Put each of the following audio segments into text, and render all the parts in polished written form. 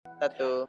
Satu.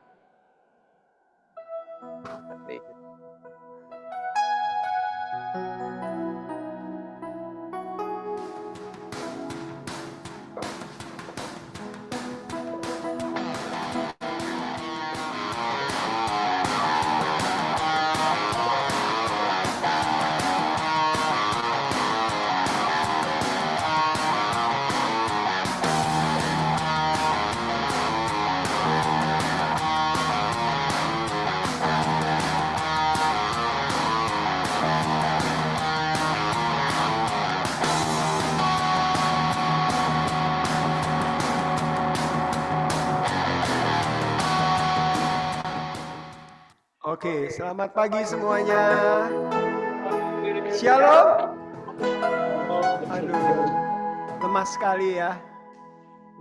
Oke, selamat pagi semuanya. Shalom. Aduh, lemas sekali ya.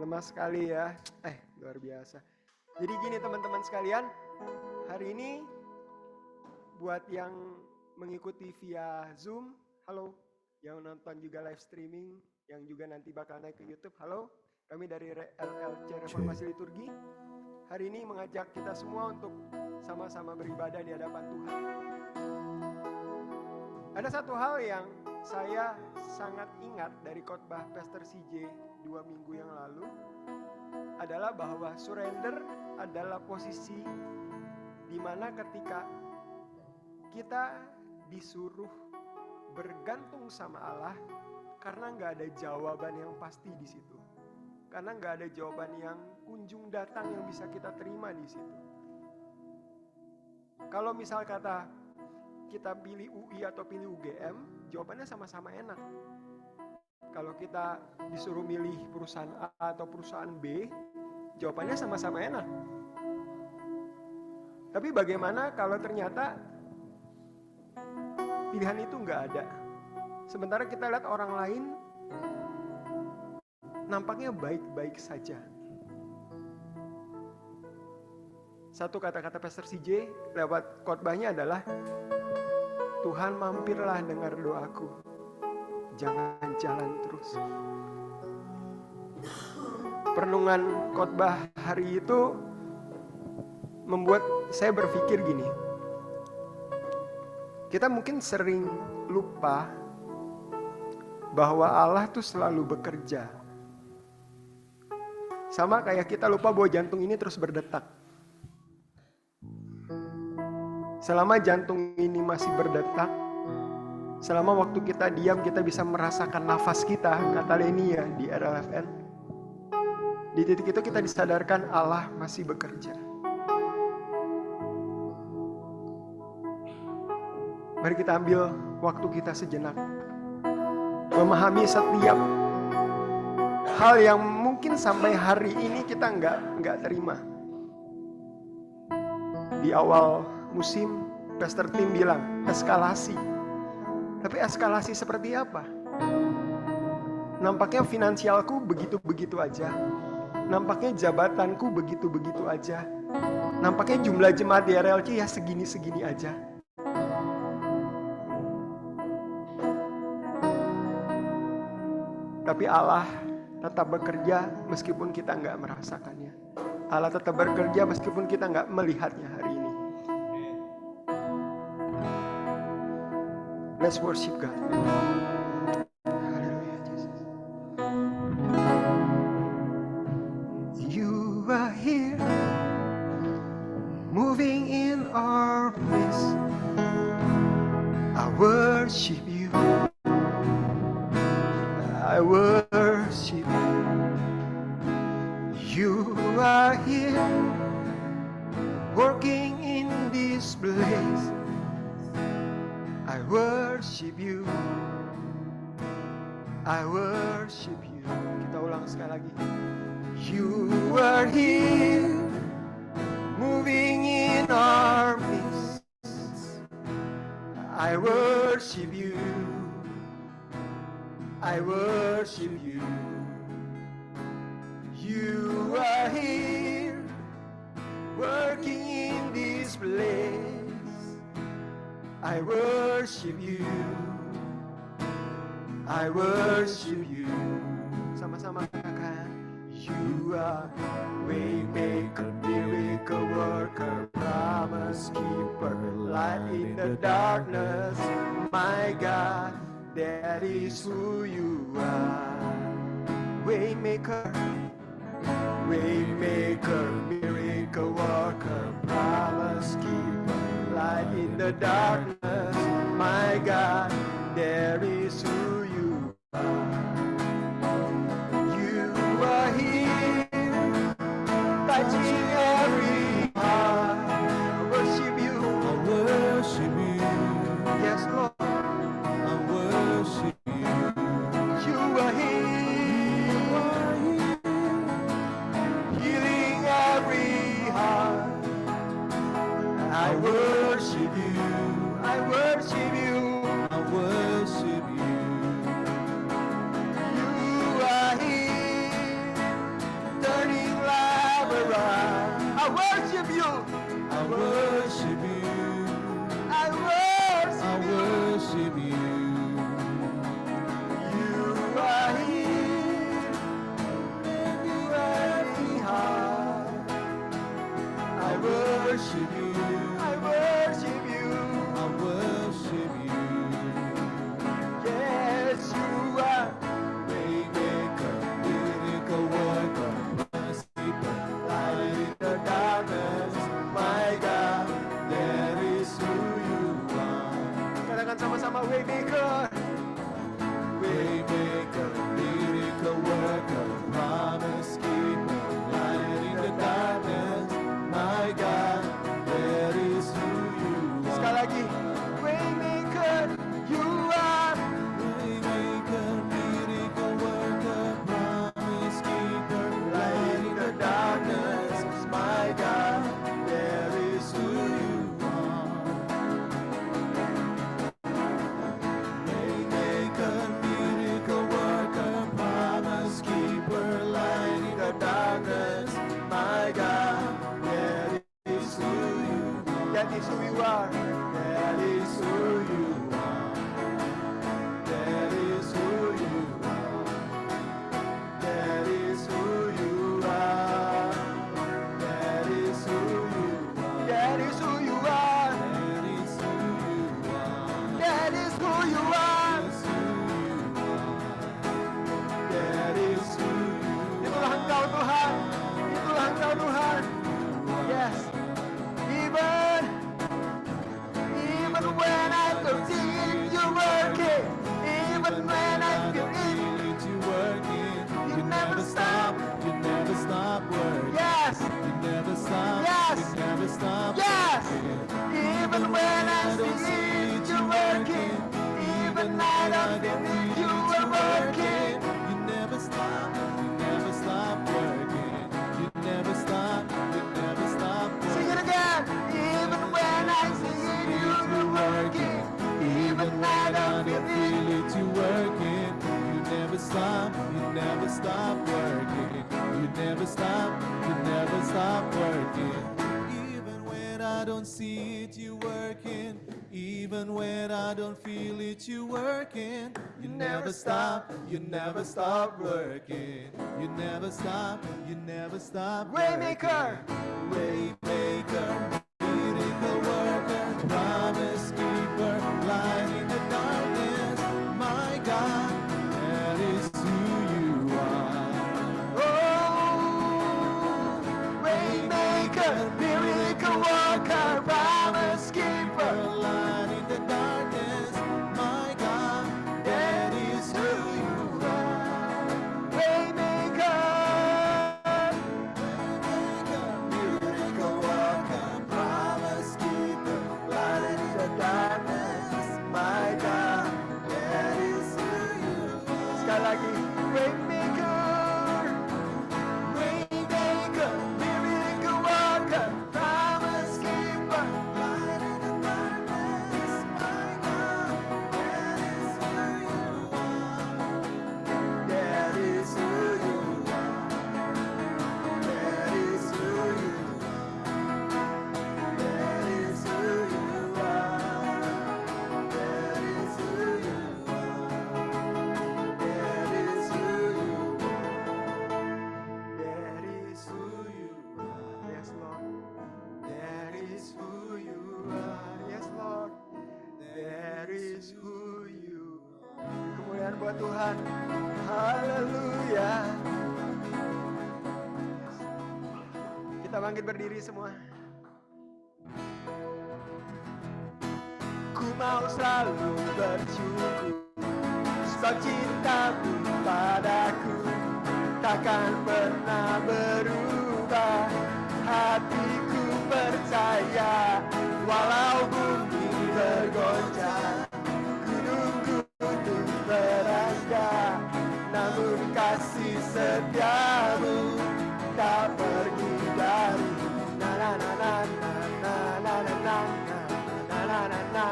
Lemas sekali ya. Luar biasa. Jadi gini teman-teman sekalian, hari ini buat yang mengikuti via Zoom, halo. Yang nonton juga live streaming, yang juga nanti bakal naik ke YouTube, halo. Kami dari LLC Reformasi Liturgi. Hari ini mengajak kita semua untuk sama-sama beribadah di hadapan Tuhan. Ada satu hal yang saya sangat ingat dari khotbah Pastor CJ 2 minggu yang lalu, adalah bahwa surrender adalah posisi di mana ketika kita disuruh bergantung sama Allah karena nggak ada jawaban yang pasti di situ. Karena nggak ada jawaban yang kunjung datang yang bisa kita terima di situ. Kalau misal kata kita pilih UI atau pilih UGM, jawabannya sama-sama enak. Kalau kita disuruh milih perusahaan A atau perusahaan B, jawabannya sama-sama enak. Tapi bagaimana kalau ternyata pilihan itu nggak ada? Sementara kita lihat orang lain nampaknya baik-baik saja. Satu kata-kata Pastor CJ lewat khotbahnya adalah, Tuhan mampirlah dengar doaku, jangan jalan terus. Perenungan khotbah hari itu membuat saya berpikir gini, kita mungkin sering lupa bahwa Allah tuh selalu bekerja. Sama kayak kita lupa bahwa jantung ini terus berdetak. Selama jantung ini masih berdetak, selama waktu kita diam kita bisa merasakan nafas kita, kata Lenia di RLFN. Di titik itu kita disadarkan Allah masih bekerja. Mari kita ambil waktu kita sejenak, memahami setiap hal yang mungkin sampai hari ini kita nggak terima. Di awal musim, Pastor Tim bilang eskalasi. Tapi eskalasi seperti apa? Nampaknya finansialku begitu-begitu aja. Nampaknya jabatanku begitu-begitu aja. Nampaknya jumlah jemaat di RLC ya segini-segini aja. Tapi Allah tetap bekerja meskipun kita nggak merasakannya. Allah tetap bekerja meskipun kita nggak melihatnya hari ini. Let's worship God. Haleluya, Jesus. You are here, moving in our midst. I worship you. I worship you. You are here, working in this place. I worship you. I worship you. Kita ulang sekali lagi. You are here, moving in our midst. I worship you. I worship you. You are here, working in this place. I worship you. I worship you. Sama-sama katakan. You are way maker, miracle the darkness, my God, that is who you are. Waymaker, Waymaker, miracle worker, promise keeper, light in the darkness, my God, there is who you are. You are here, touching every heart. I worship you. I worship you. Yes, Lord. I worship you. You are here, healing every heart. I worship you. I worship you. I worship you. You are here, turning life around. I worship you. I worship you. I I worship you. worship you. You are here, you are the heart. I worship you. I worship you. I worship you. Yes, you are. Waymaker, miracle worker, promise keeper, light in the darkness, my God, that is who you are. Katakan sama-sama, Waymaker. Waymaker, miracle worker, promise keeper, light in the darkness, my God, that is who you are. Sekali lagi, Waymaker, you are. Waymaker, miracle worker, promise keeper, light in the darkness, my God, that is who you are. Waymaker, miracle worker, promise keeper, light in the darkness, my God, that is who you are. That is who you are. That is who you are. That is who you are. That is who you are. That is who you are. That is who you are. That is who you are. That is who you are. That is who you are. Itulah Engkau Tuhan. Itulah Engkau Tuhan. Yes. Even when I don't see it, you're working. Even when I feel it, you working. you never stop. You never stop working. Yes. You never stop. Yes. You never stop. Yes. working. Even when I see it, you're working. Even when I don't feel it, you are working. You never stop. You never stop working. You never stop. You never stop working. Sing it again. Even when I see it, you're working. Even when I don't feel it, you working. You never stop. You never stop working. You never stop. You never stop working. Even when I don't see it, you working. Even when I don't feel it, you working. You never stop. You never stop working. You never stop. You never stop. Waymaker. Waymaker, miracle worker, promise keeper, light in the darkness, my God, that is who you are. Oh, Waymaker, miracle worker, promise keeper. Light in the darkness, my God, that is who you are. Waymaker. Miracle worker, promise keeper, light in the darkness, my God, that is who you are. Sekali lagi, Waymaker, Waymaker, miracle worker, promise nama Tuhan. Haleluya. Kita bangkit berdiri semua. Ku mau selalu bersyukur, sebab cintamu padaku takkan pernah berubah. Hatiku percaya, walau bumi bergoncang, gunung-gunung berangkat, namun kasih setiamu tak pergi dari na na na na na na na na na na na na.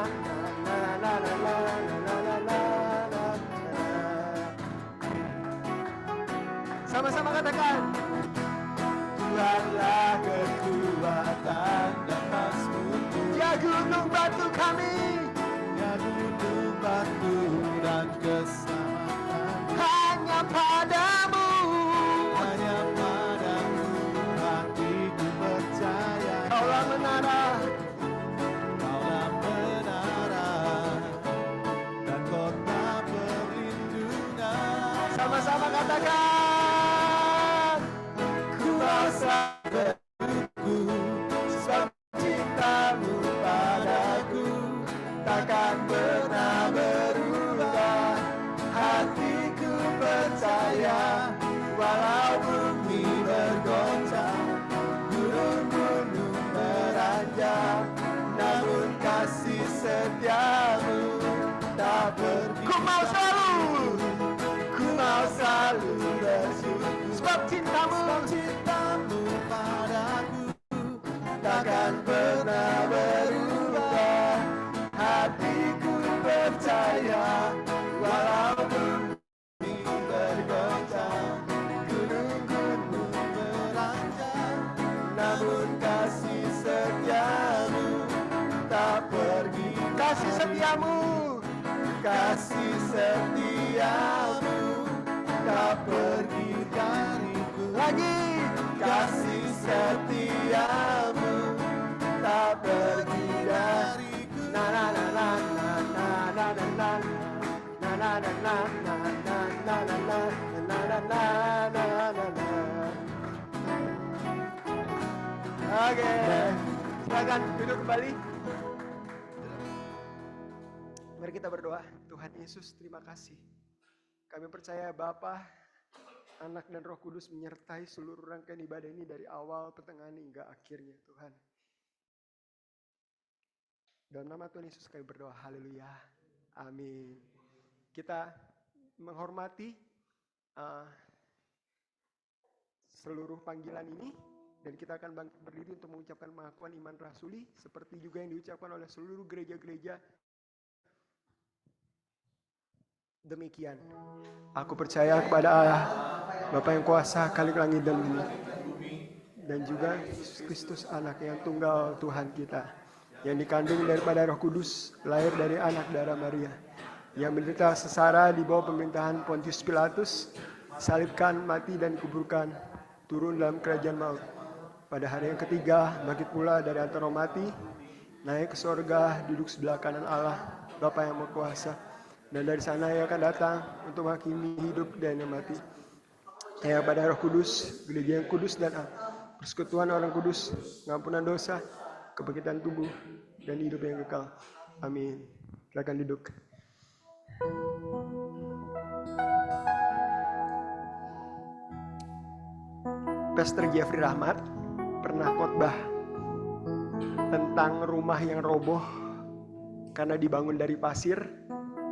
Sama-sama katakan, Tuhanlah kekuatan dan masmurku. Ya gunung batu kami, Ya gunung batu dan keselamatan, hanya padamu. hanya padamu hatiku percaya. Kaulah menara, Kaulah menara dan kota perlindungan. sama-sama katakan, ku mau selalu sebab cintamu padaku takkan pernah berubah. Hatiku percaya, walau bumi bergoncang, gunung-gunung beranjak, namun kasih setiamu tak pergi. Ku mau selalu bersyukur, sebab cintamu padaku takkan pernah berubah. Hatiku percaya, walau bumi bergoncang, gunung-gunung beranjak, namun kasih setiamu tak pergi. Kasih setiamu tak pergi dariku. Lagi, kasih setiamu tak pergi dariku. Na na na na na na na na na na na na na na na na na na. Oke, silakan duduk kembali. Mari kita berdoa. Tuhan Yesus, terima kasih. Kami percaya Bapa, Anak dan Roh Kudus menyertai seluruh rangkaian ibadah ini dari awal, pertengahan hingga akhirnya, Tuhan. Dalam nama Tuhan Yesus kami berdoa. Haleluya. Amin. Kita menghormati seluruh panggilan ini, dan kita akan bangkit berdiri untuk mengucapkan pengakuan iman rasuli, seperti juga yang diucapkan oleh seluruh gereja-gereja. Demikian, aku percaya kepada Allah, Bapa yang kuasa kali langit dan bumi, dan juga Yesus Kristus, anak yang tunggal Tuhan kita, yang dikandung daripada Roh Kudus, lahir dari anak darah Maria, yang menderita sengsara di bawah pemerintahan Pontius Pilatus, salibkan, mati dan dikuburkan, turun dalam kerajaan maut. Pada hari yang ketiga, bangkit pula dari antara mati, naik ke sorga, duduk sebelah kanan Allah, Bapa yang Maha Kuasa. Dan dari sana ia akan datang untuk menghakimi hidup dan yang mati. Ya, pada Roh Kudus, gereja yang kudus dan persekutuan orang kudus, pengampunan dosa, kebangkitan tubuh, dan hidup yang kekal. Amin. Silakan duduk. Pastor Jeffrey Rahmat pernah khotbah tentang rumah yang roboh karena dibangun dari pasir,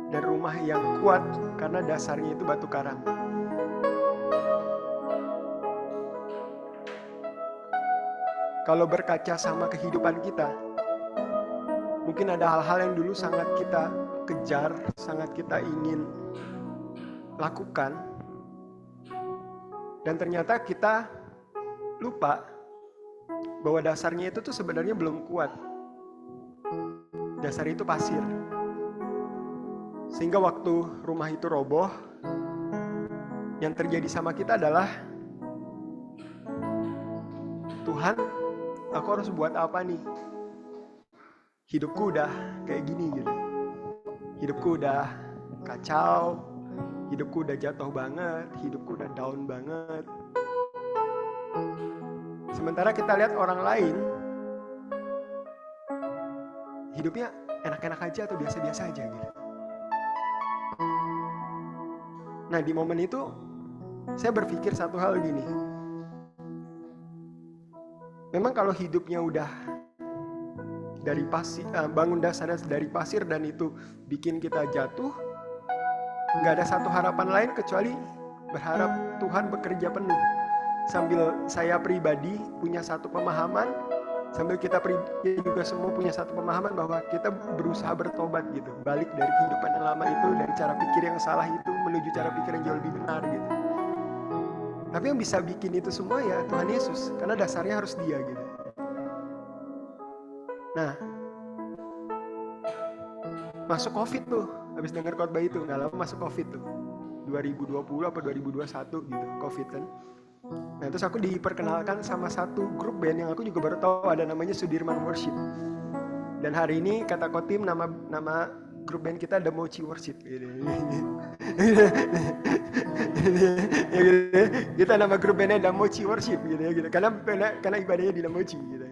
dan rumah yang kuat karena dasarnya itu batu karang. Kalau berkaca sama kehidupan kita, mungkin ada hal-hal yang dulu sangat kita kejar, sangat kita ingin lakukan, dan ternyata kita lupa bahwa dasarnya itu tuh sebenarnya belum kuat. Dasar itu pasir. Sehingga waktu rumah itu roboh, yang terjadi sama kita adalah, Tuhan, aku harus buat apa nih? Hidupku udah kayak gini gitu. Hidupku udah kacau, hidupku udah jatuh banget, hidupku udah down banget. Sementara kita lihat orang lain, hidupnya enak-enak aja atau biasa-biasa aja gitu. Nah di momen itu, saya berpikir satu hal gini. Memang kalau hidupnya udah dari pasir, bangun dasarnya dari pasir dan itu bikin kita jatuh, nggak ada satu harapan lain kecuali berharap Tuhan bekerja penuh. Sambil saya pribadi punya satu pemahaman, sambil kita juga semua punya satu pemahaman bahwa kita berusaha bertobat gitu, balik dari kehidupan yang lama itu, dari cara pikir yang salah itu menuju cara pikir yang jauh lebih benar gitu. Tapi yang bisa bikin itu semua ya Tuhan Yesus, karena dasarnya harus Dia gitu. Nah, masuk COVID tuh, habis dengar khotbah itu, nggak lama masuk COVID tuh, 2020 apa 2021 gitu, COVID kan. Nah terus aku diperkenalkan sama satu grup band yang aku juga baru tahu ada, namanya Sudirman Worship. Dan hari ini kata Kotim nama grup band kita The Mochi Worship gitu. Ya, gitu. Kita nama grup bandnya The Mochi Worship gitu ya gitu. Karena ibadahnya di The Mochi gitu.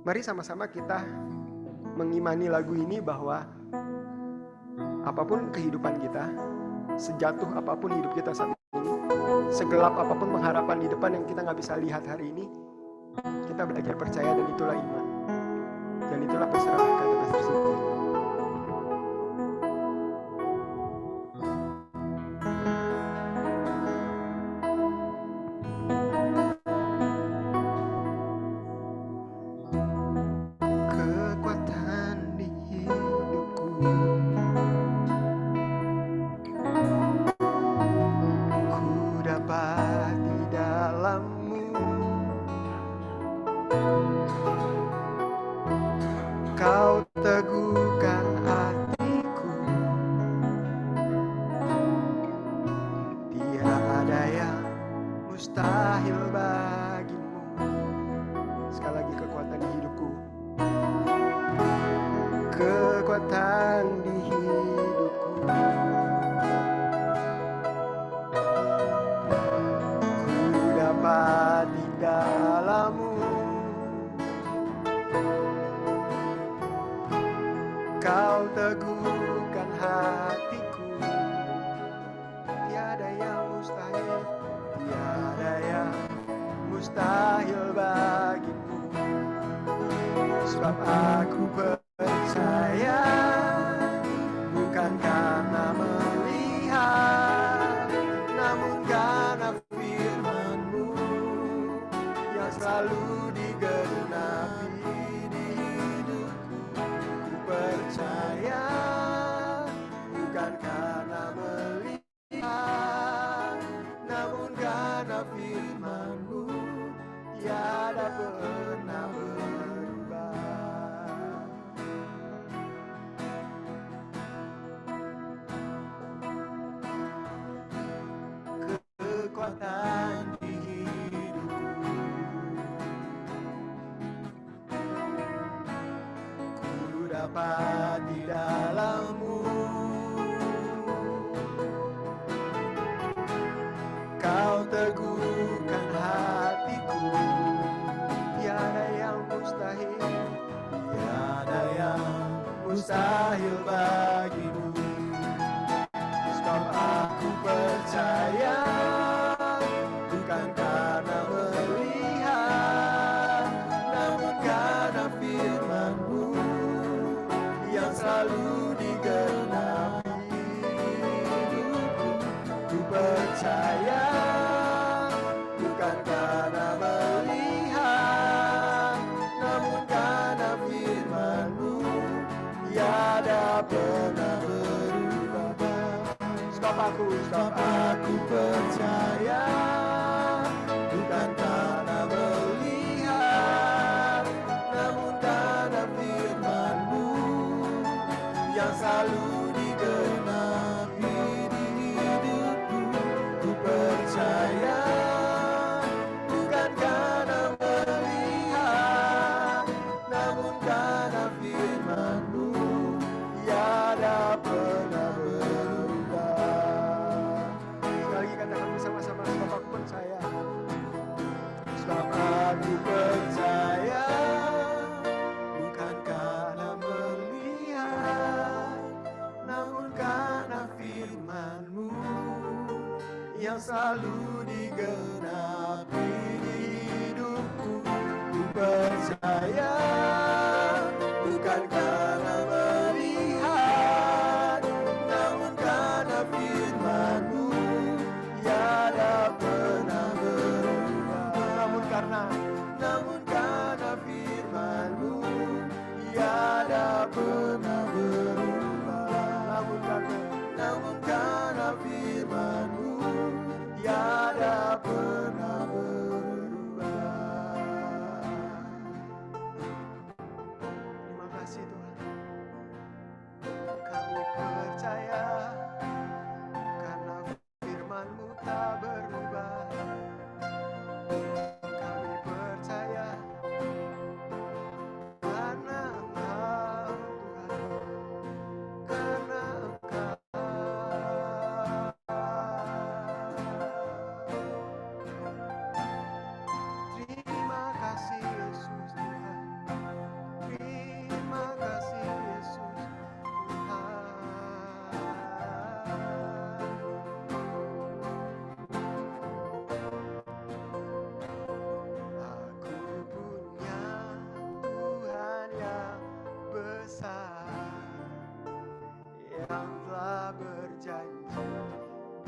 Mari sama-sama kita mengimani lagu ini bahwa apapun kehidupan kita, sejatuh apapun hidup kita saat ini, segelap apapun pengharapan di depan yang kita nggak bisa lihat hari ini, kita belajar percaya dan itulah iman. Dan itulah perserahan kata Pastor Siti.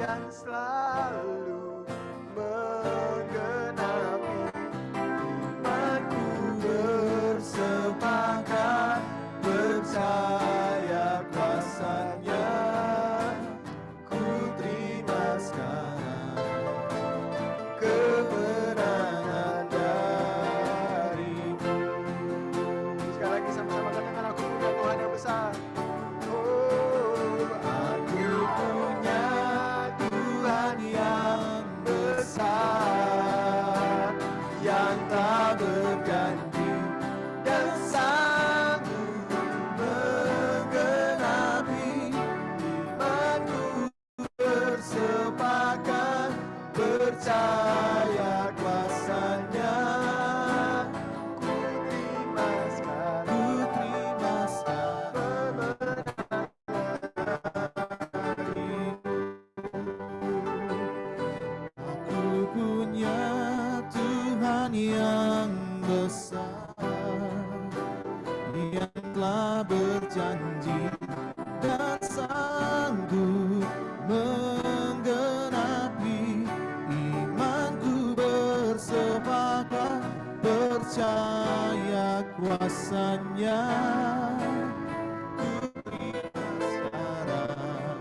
dan selalu menggenapi. Imanku bersepakat percaya kuasanya, ku terima sekarang kebenaran darimu. Sekali lagi sama-sama katakan, aku punya Tuhan yang besar. Oh, Aku punya Tuhan yang besar, yang tak berganti dan sanggup menggenapi. Imanku bersepakat percaya kuasanya, ku terima sekarang ku terima sekarang aku punya Tuhan yang besar, yang telah berjanji dan sanggup menggenapi. Imanku bersepakat percaya kuasanya, ku terima sekarang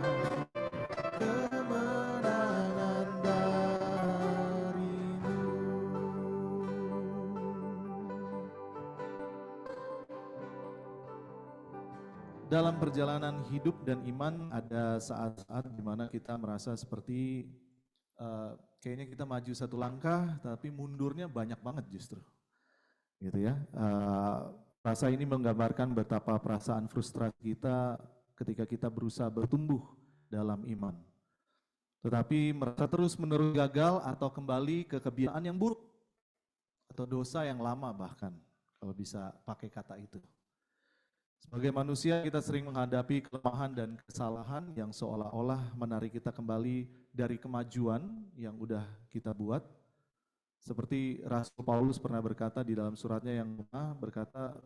kemenangan darimu. Dalam perjalanan hidup dan iman ada saat-saat di mana kita merasa seperti kayaknya kita maju satu langkah tapi mundurnya banyak banget justru. Gitu ya. Rasa ini menggambarkan betapa perasaan frustrasi kita ketika kita berusaha bertumbuh dalam iman. Tetapi merasa terus-menerus gagal atau kembali ke kebiasaan yang buruk atau dosa yang lama bahkan, kalau bisa pakai kata itu. Sebagai manusia kita sering menghadapi kelemahan dan kesalahan yang seolah-olah menarik kita kembali dari kemajuan yang udah kita buat. Seperti Rasul Paulus pernah berkata di dalam suratnya yang berkata,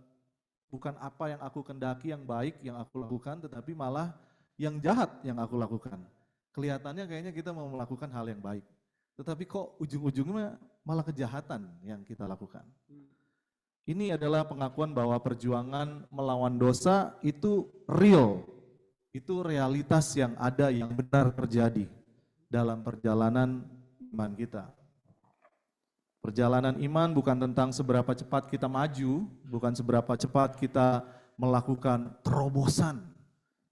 bukan apa yang aku kendaki yang baik yang aku lakukan, tetapi malah yang jahat yang aku lakukan. Kelihatannya kayaknya kita mau melakukan hal yang baik, tetapi kok ujung-ujungnya malah kejahatan yang kita lakukan. Ini adalah pengakuan bahwa perjuangan melawan dosa itu real, itu realitas yang ada, yang benar terjadi dalam perjalanan iman kita. Perjalanan iman bukan tentang seberapa cepat kita maju, bukan seberapa cepat kita melakukan terobosan,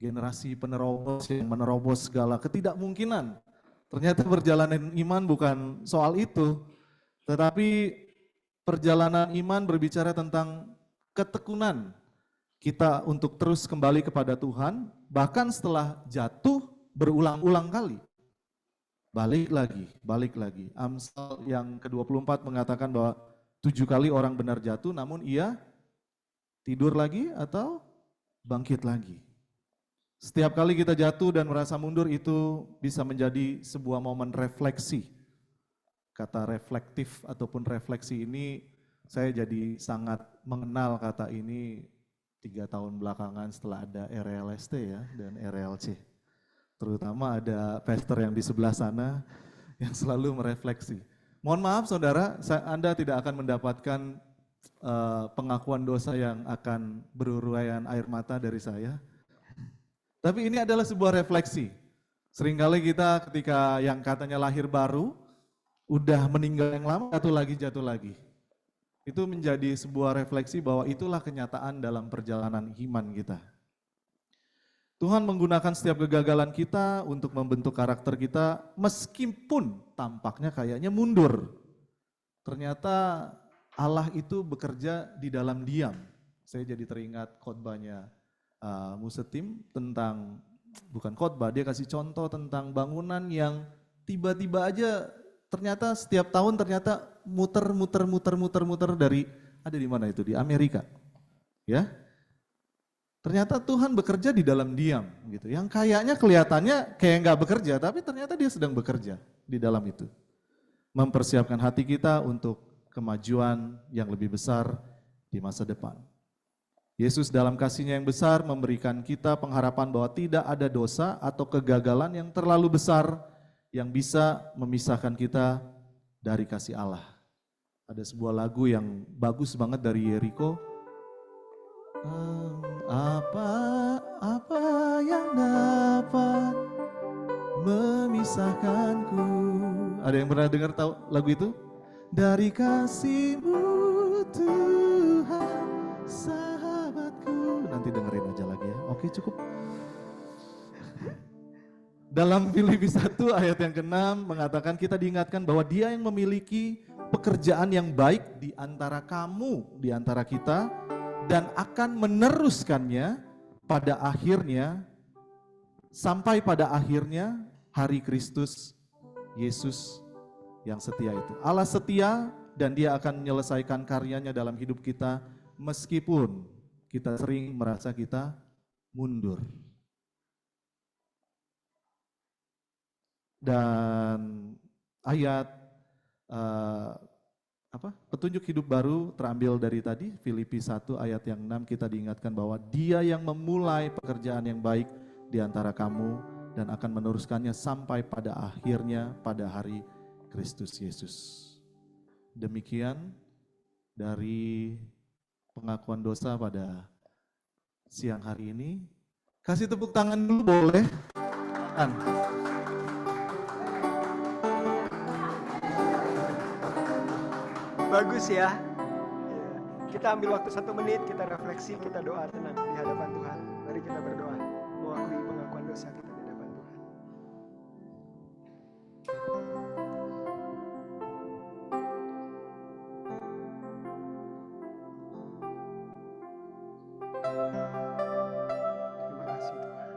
generasi penerobos yang menerobos segala ketidakmungkinan. Ternyata perjalanan iman bukan soal itu, tetapi perjalanan iman berbicara tentang ketekunan kita untuk terus kembali kepada Tuhan, bahkan setelah jatuh berulang-ulang kali. Balik lagi. Amsal yang ke-24 mengatakan bahwa 7 kali orang benar jatuh, namun ia tidur lagi atau bangkit lagi. Setiap kali kita jatuh dan merasa mundur itu bisa menjadi sebuah momen refleksi. Kata reflektif ataupun refleksi ini saya jadi sangat mengenal kata ini 3 tahun belakangan setelah ada RLST ya dan RLC. Terutama ada pastor yang di sebelah sana yang selalu merefleksi. Mohon maaf saudara, Anda tidak akan mendapatkan pengakuan dosa yang akan beruraian air mata dari saya. Tapi ini adalah sebuah refleksi. Seringkali kita ketika yang katanya lahir baru, udah meninggal yang lama, jatuh lagi. Itu menjadi sebuah refleksi bahwa itulah kenyataan dalam perjalanan iman kita. Tuhan menggunakan setiap kegagalan kita untuk membentuk karakter kita meskipun tampaknya kayaknya mundur. Ternyata Allah itu bekerja di dalam diam. Saya jadi teringat khotbahnya Musetim tentang, bukan khotbah, dia kasih contoh tentang bangunan yang tiba-tiba aja ternyata setiap tahun ternyata muter dari, ada di mana itu, di Amerika. Ya. Ternyata Tuhan bekerja di dalam diam gitu. Yang kayaknya kelihatannya kayak nggak bekerja, tapi ternyata dia sedang bekerja di dalam itu. Mempersiapkan hati kita untuk kemajuan yang lebih besar di masa depan. Yesus dalam kasih-Nya yang besar memberikan kita pengharapan bahwa tidak ada dosa atau kegagalan yang terlalu besar yang bisa memisahkan kita dari kasih Allah. Ada sebuah lagu yang bagus banget dari Yeriko. Apa yang dapat memisahkanku? Ada yang pernah dengar tahu lagu itu? Dari kasih-Mu Tuhan sahabatku. Nanti dengerin aja lagi ya. Oke, cukup. Dalam Filipi 1 ayat yang ke-6 mengatakan kita diingatkan bahwa Dia yang memiliki pekerjaan yang baik di antara kamu, di antara kita, dan akan meneruskannya pada akhirnya, sampai pada akhirnya hari Kristus Yesus yang setia itu. Allah setia dan Dia akan menyelesaikan karyanya dalam hidup kita meskipun kita sering merasa kita mundur. Dan ayat petunjuk hidup baru terambil dari tadi Filipi 1 ayat yang 6, kita diingatkan bahwa Dia yang memulai pekerjaan yang baik di antara kamu dan akan meneruskannya sampai pada akhirnya pada hari Kristus Yesus. Demikian dari pengakuan dosa pada siang hari ini. Kasih tepuk tangan dulu boleh? Bagus ya. Kita ambil waktu 1 menit, kita refleksi, kita doa tenang di hadapan Tuhan. Mari kita berdoa, mengakui pengakuan dosa kita di hadapan Tuhan. Terima kasih Tuhan.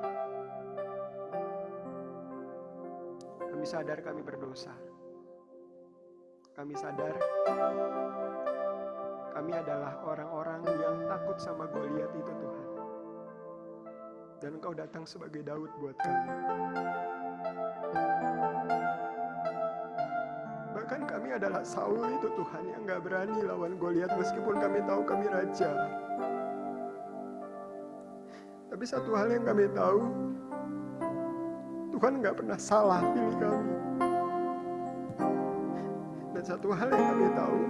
Kami sadar kami berdosa. Kami sadar kami adalah orang-orang yang takut sama Goliat itu Tuhan. Dan Engkau datang sebagai Daud buat kami. Bahkan kami adalah Saul itu Tuhan yang gak berani lawan Goliat meskipun kami tahu kami raja. Tapi satu hal yang kami tahu, Tuhan gak pernah salah pilih kami. Dan satu hal yang kami tahu,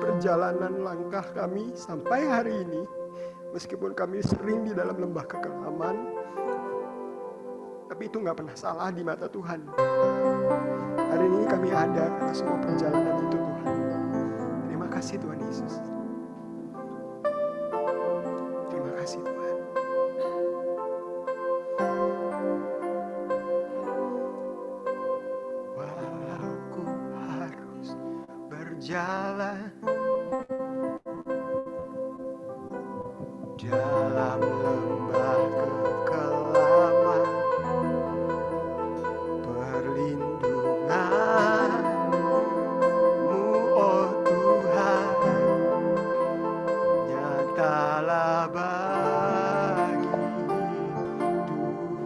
perjalanan langkah kami sampai hari ini, meskipun kami sering di dalam lembah kekelaman, tapi itu gak pernah salah di mata Tuhan. Hari ini kami ada karena semua perjalanan itu Tuhan. Terima kasih Tuhan Yesus. Terima kasih Tuhan. Jalan dalam lembah kekelaman, perlindungan-Mu oh Tuhan nyatalah bagi hidupku.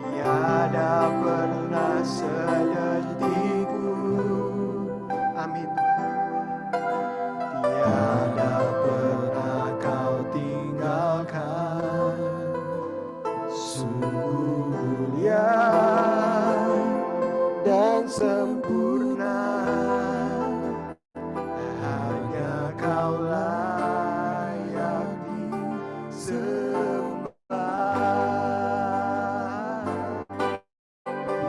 Tiada pernah sedetik pun, amin Tuhan, tiada pernah Kau tinggalkan. Sungguh mulia dan sempurna, hanya Kau layak disembah.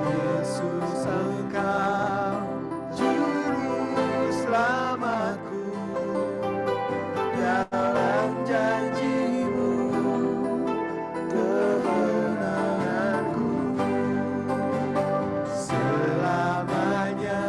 Yesus Engkau juru selamatku, dalam janji-Mu kemenanganku selamanya.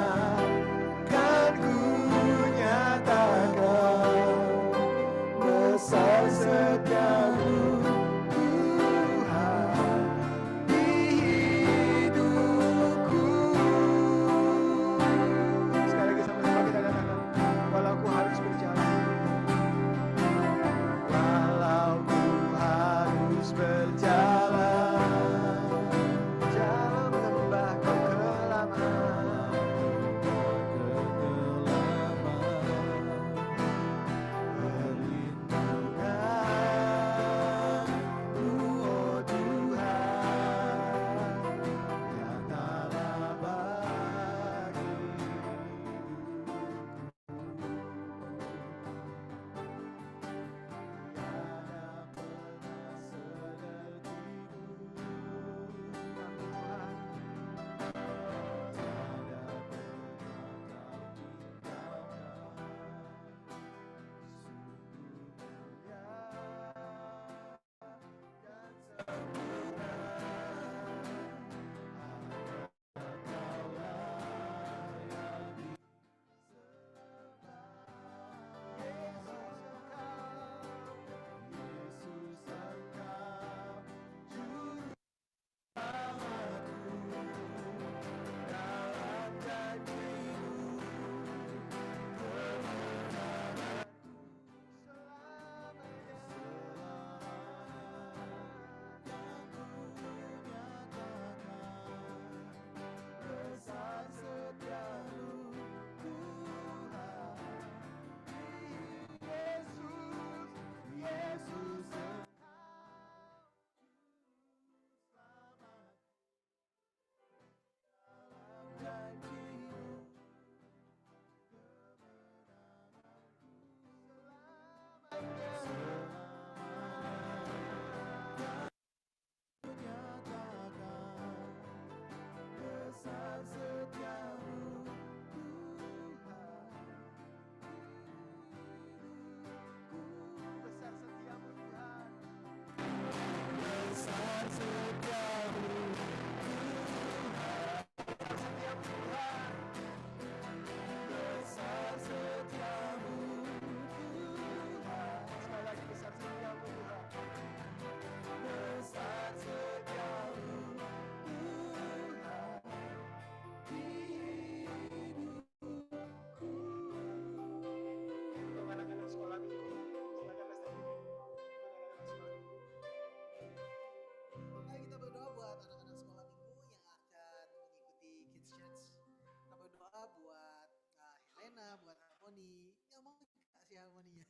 Gimana buat Harmoni? Nggak mau juga si Harmoninya.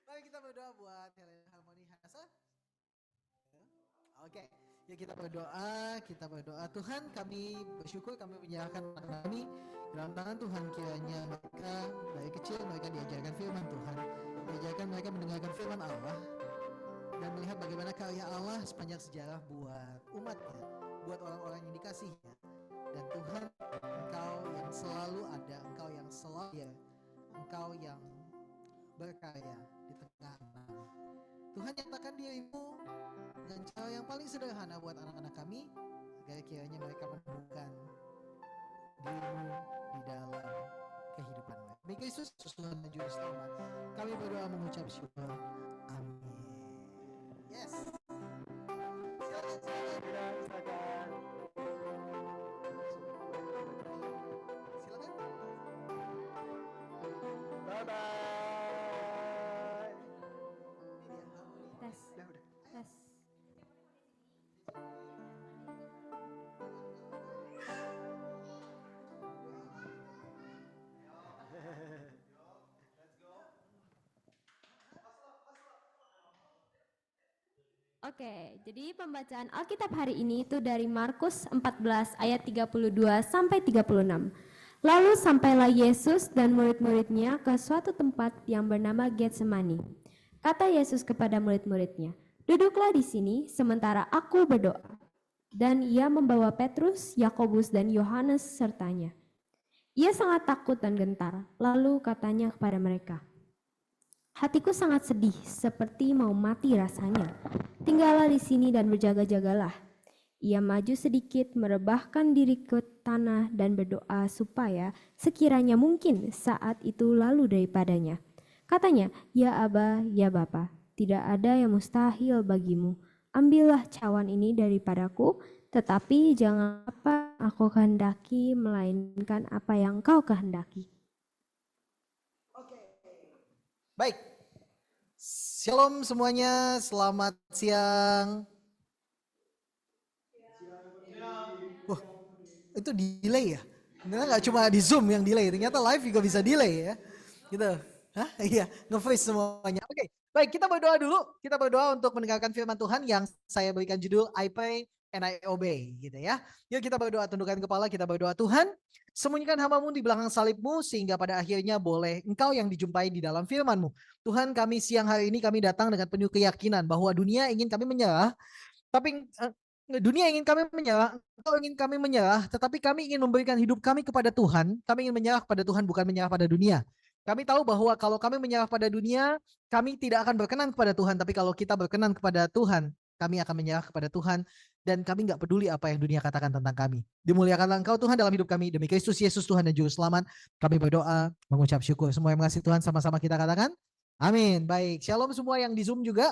Mari kita berdoa buat Helena Harmoni Hanasa. Oke, ya kita berdoa. Tuhan, kami bersyukur kami menyerahkan anak kami dalam tangan Tuhan. Kiranya mereka dari kecil mereka diajarkan firman Tuhan, diajarkan mereka mendengarkan firman Allah dan melihat bagaimana karya Allah sepanjang sejarah buat umatnya, buat orang-orang yang dikasihinya. Dan Tuhan, Engkau yang selalu ada, Engkau yang selalu, Engkau yang berkarya di tengah kami. Tuhan, nyatakan diri-Mu dengan cara yang paling sederhana buat anak-anak kami, agar kiranya mereka menemukan diri-Mu di dalam kehidupan mereka. Demi Kristus, Tuhan dan Juru Selamat, kami berdoa mengucap syukur. Amin. Yes. Silakan. Bye-bye. Tes. Udah. Tes. Oke, jadi pembacaan Alkitab hari ini itu dari Markus 14 ayat 32 sampai 36. Lalu sampailah Yesus dan murid-muridnya ke suatu tempat yang bernama Getsemani. Kata Yesus kepada murid-muridnya, "Duduklah di sini sementara aku berdoa." Dan ia membawa Petrus, Yakobus, dan Yohanes sertanya. Ia sangat takut dan gentar, lalu katanya kepada mereka, "Hatiku sangat sedih, seperti mau mati rasanya. Tinggallah di sini dan berjaga-jagalah." Ia maju sedikit, merebahkan diri ke tanah dan berdoa supaya sekiranya mungkin saat itu lalu daripadanya. Katanya, "Ya Aba, ya Bapa, tidak ada yang mustahil bagimu. Ambillah cawan ini daripadaku, tetapi jangan apa aku kehendaki, melainkan apa yang Kau kehendaki." Baik. Shalom semuanya, selamat siang. Wah, itu delay ya? Ternyata nggak cuma di Zoom yang delay, ternyata live juga bisa delay ya. Gitu. Hah? Iya, nge-freeze semuanya. Oke, baik, kita berdoa dulu. Kita berdoa untuk mendengarkan firman Tuhan yang saya berikan judul I Pray and I Obey, gitu ya. Yuk kita berdoa, tundukkan kepala, kita berdoa. Tuhan, sembunyikan hamba-Mu di belakang salib-Mu sehingga pada akhirnya boleh Engkau yang dijumpai di dalam firman-Mu. Tuhan, kami siang hari ini kami datang dengan penuh keyakinan bahwa dunia ingin kami menyerah, tapi dunia ingin kami menyerah, Engkau ingin kami menyerah, tetapi kami ingin memberikan hidup kami kepada Tuhan. Kami ingin menyerah kepada Tuhan, bukan menyerah pada dunia. Kami tahu bahwa kalau kami menyerah pada dunia, kami tidak akan berkenan kepada Tuhan. Tapi kalau kita berkenan kepada Tuhan, kami akan menyerah kepada Tuhan. Dan kami nggak peduli apa yang dunia katakan tentang kami. Dimuliakanlah Engkau Tuhan dalam hidup kami. Demi Kristus Yesus Tuhan dan Juru Selamat, kami berdoa mengucap syukur. Semua yang mengasihi Tuhan sama-sama kita katakan amin. Baik, shalom semua yang di Zoom juga.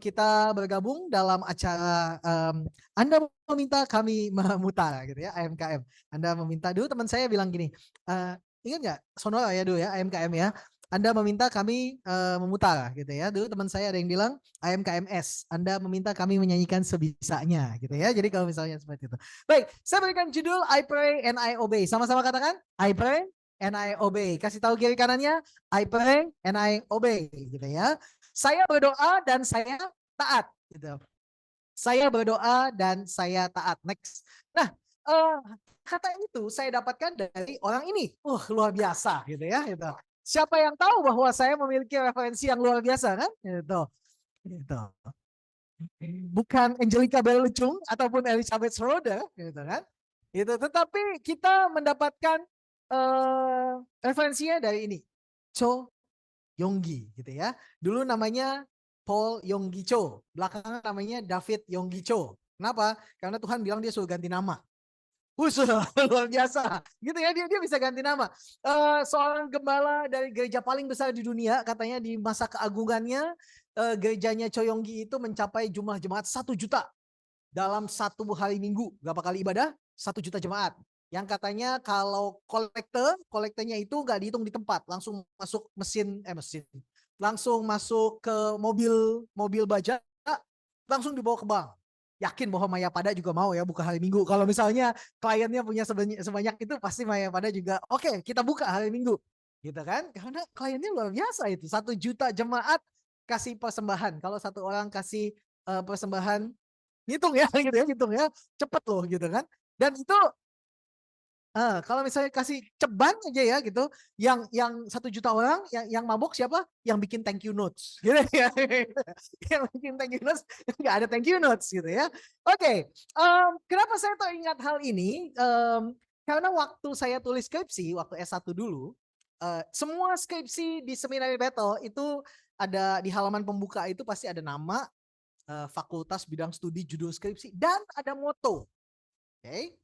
Kita bergabung dalam acara Anda meminta kami memutar gitu ya, AMKM. Anda meminta, dulu teman saya bilang gini, ingat nggak Sonora ya dulu ya, AMKM ya. Anda meminta kami memutar gitu ya. Dulu teman saya ada yang bilang AMKMS, Anda meminta kami menyanyikan sebisanya gitu ya. Jadi kalau misalnya seperti itu. Baik, saya berikan judul I Pray and I Obey. Sama-sama katakan I Pray and I Obey. Kasih tahu kiri kanannya I Pray and I Obey gitu ya. Saya berdoa dan saya taat gitu. Saya berdoa dan saya taat. Next. Nah, kata itu saya dapatkan dari orang ini. Luar biasa gitu ya. Gitu. Siapa yang tahu bahwa saya memiliki referensi yang luar biasa kan? Gitu. Gitu. Bukan Angelica Bellucung ataupun Elizabeth Schroeder gitu kan. Gitu. Tetapi kita mendapatkan referensinya dari ini. Cho Yonggi gitu ya. Dulu namanya Paul Yonggi Cho, belakangan namanya David Yonggi Cho. Kenapa? Karena Tuhan bilang dia suruh ganti nama. Luar biasa. Gitu ya, dia bisa ganti nama. Seorang gembala dari gereja paling besar di dunia, katanya di masa keagungannya gerejanya Cho Yonggi itu mencapai jumlah jemaat 1 juta dalam 1 hari Minggu. Berapa kali ibadah? 1 juta jemaat. Yang katanya kalau kolektornya itu nggak dihitung di tempat, langsung masuk langsung masuk ke mobil baja, langsung dibawa ke bank. yakin bahwa Maya Pada juga mau ya buka hari Minggu. Kalau misalnya kliennya punya sebanyak itu, pasti Maya Pada juga oke, kita buka hari Minggu. Gitu kan? Karena kliennya luar biasa itu. 1 juta jemaat kasih persembahan. Kalau satu orang kasih persembahan, hitung ya gitu ya, hitung ya, cepet loh gitu kan. Dan itu kalau misalnya kasih ceban aja ya gitu, yang 1 juta orang, yang mabok siapa? Yang bikin thank you notes, gitu ya. Yang bikin thank you notes, nggak ada thank you notes gitu ya. Oke, kenapa saya teringat hal ini? Karena waktu saya tulis skripsi, waktu S1 dulu, semua skripsi di Seminary Battle itu ada di halaman pembuka itu pasti ada nama, fakultas, bidang studi, judul skripsi, dan ada moto. Oke.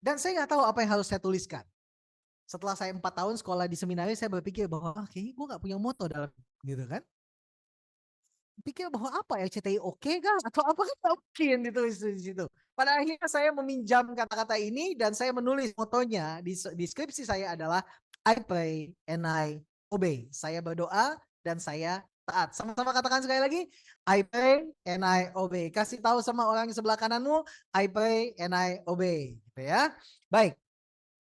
Dan saya nggak tahu apa yang harus saya tuliskan. Setelah saya 4 tahun sekolah di seminari, saya berpikir bahwa kayaknya gue nggak punya moto dalam gitu kan. Pikir bahwa apa ya, CTI oke kah? Atau apa kan nggak mungkin ditulis di situ. Pada akhirnya saya meminjam kata-kata ini dan saya menulis motonya di skripsi saya adalah I pray and I obey. Saya berdoa dan saya taat. Sama-sama katakan sekali lagi, I pray and I obey. Kasih tahu sama orang di sebelah kananmu, I pray and I obey. Gitu ya. Baik.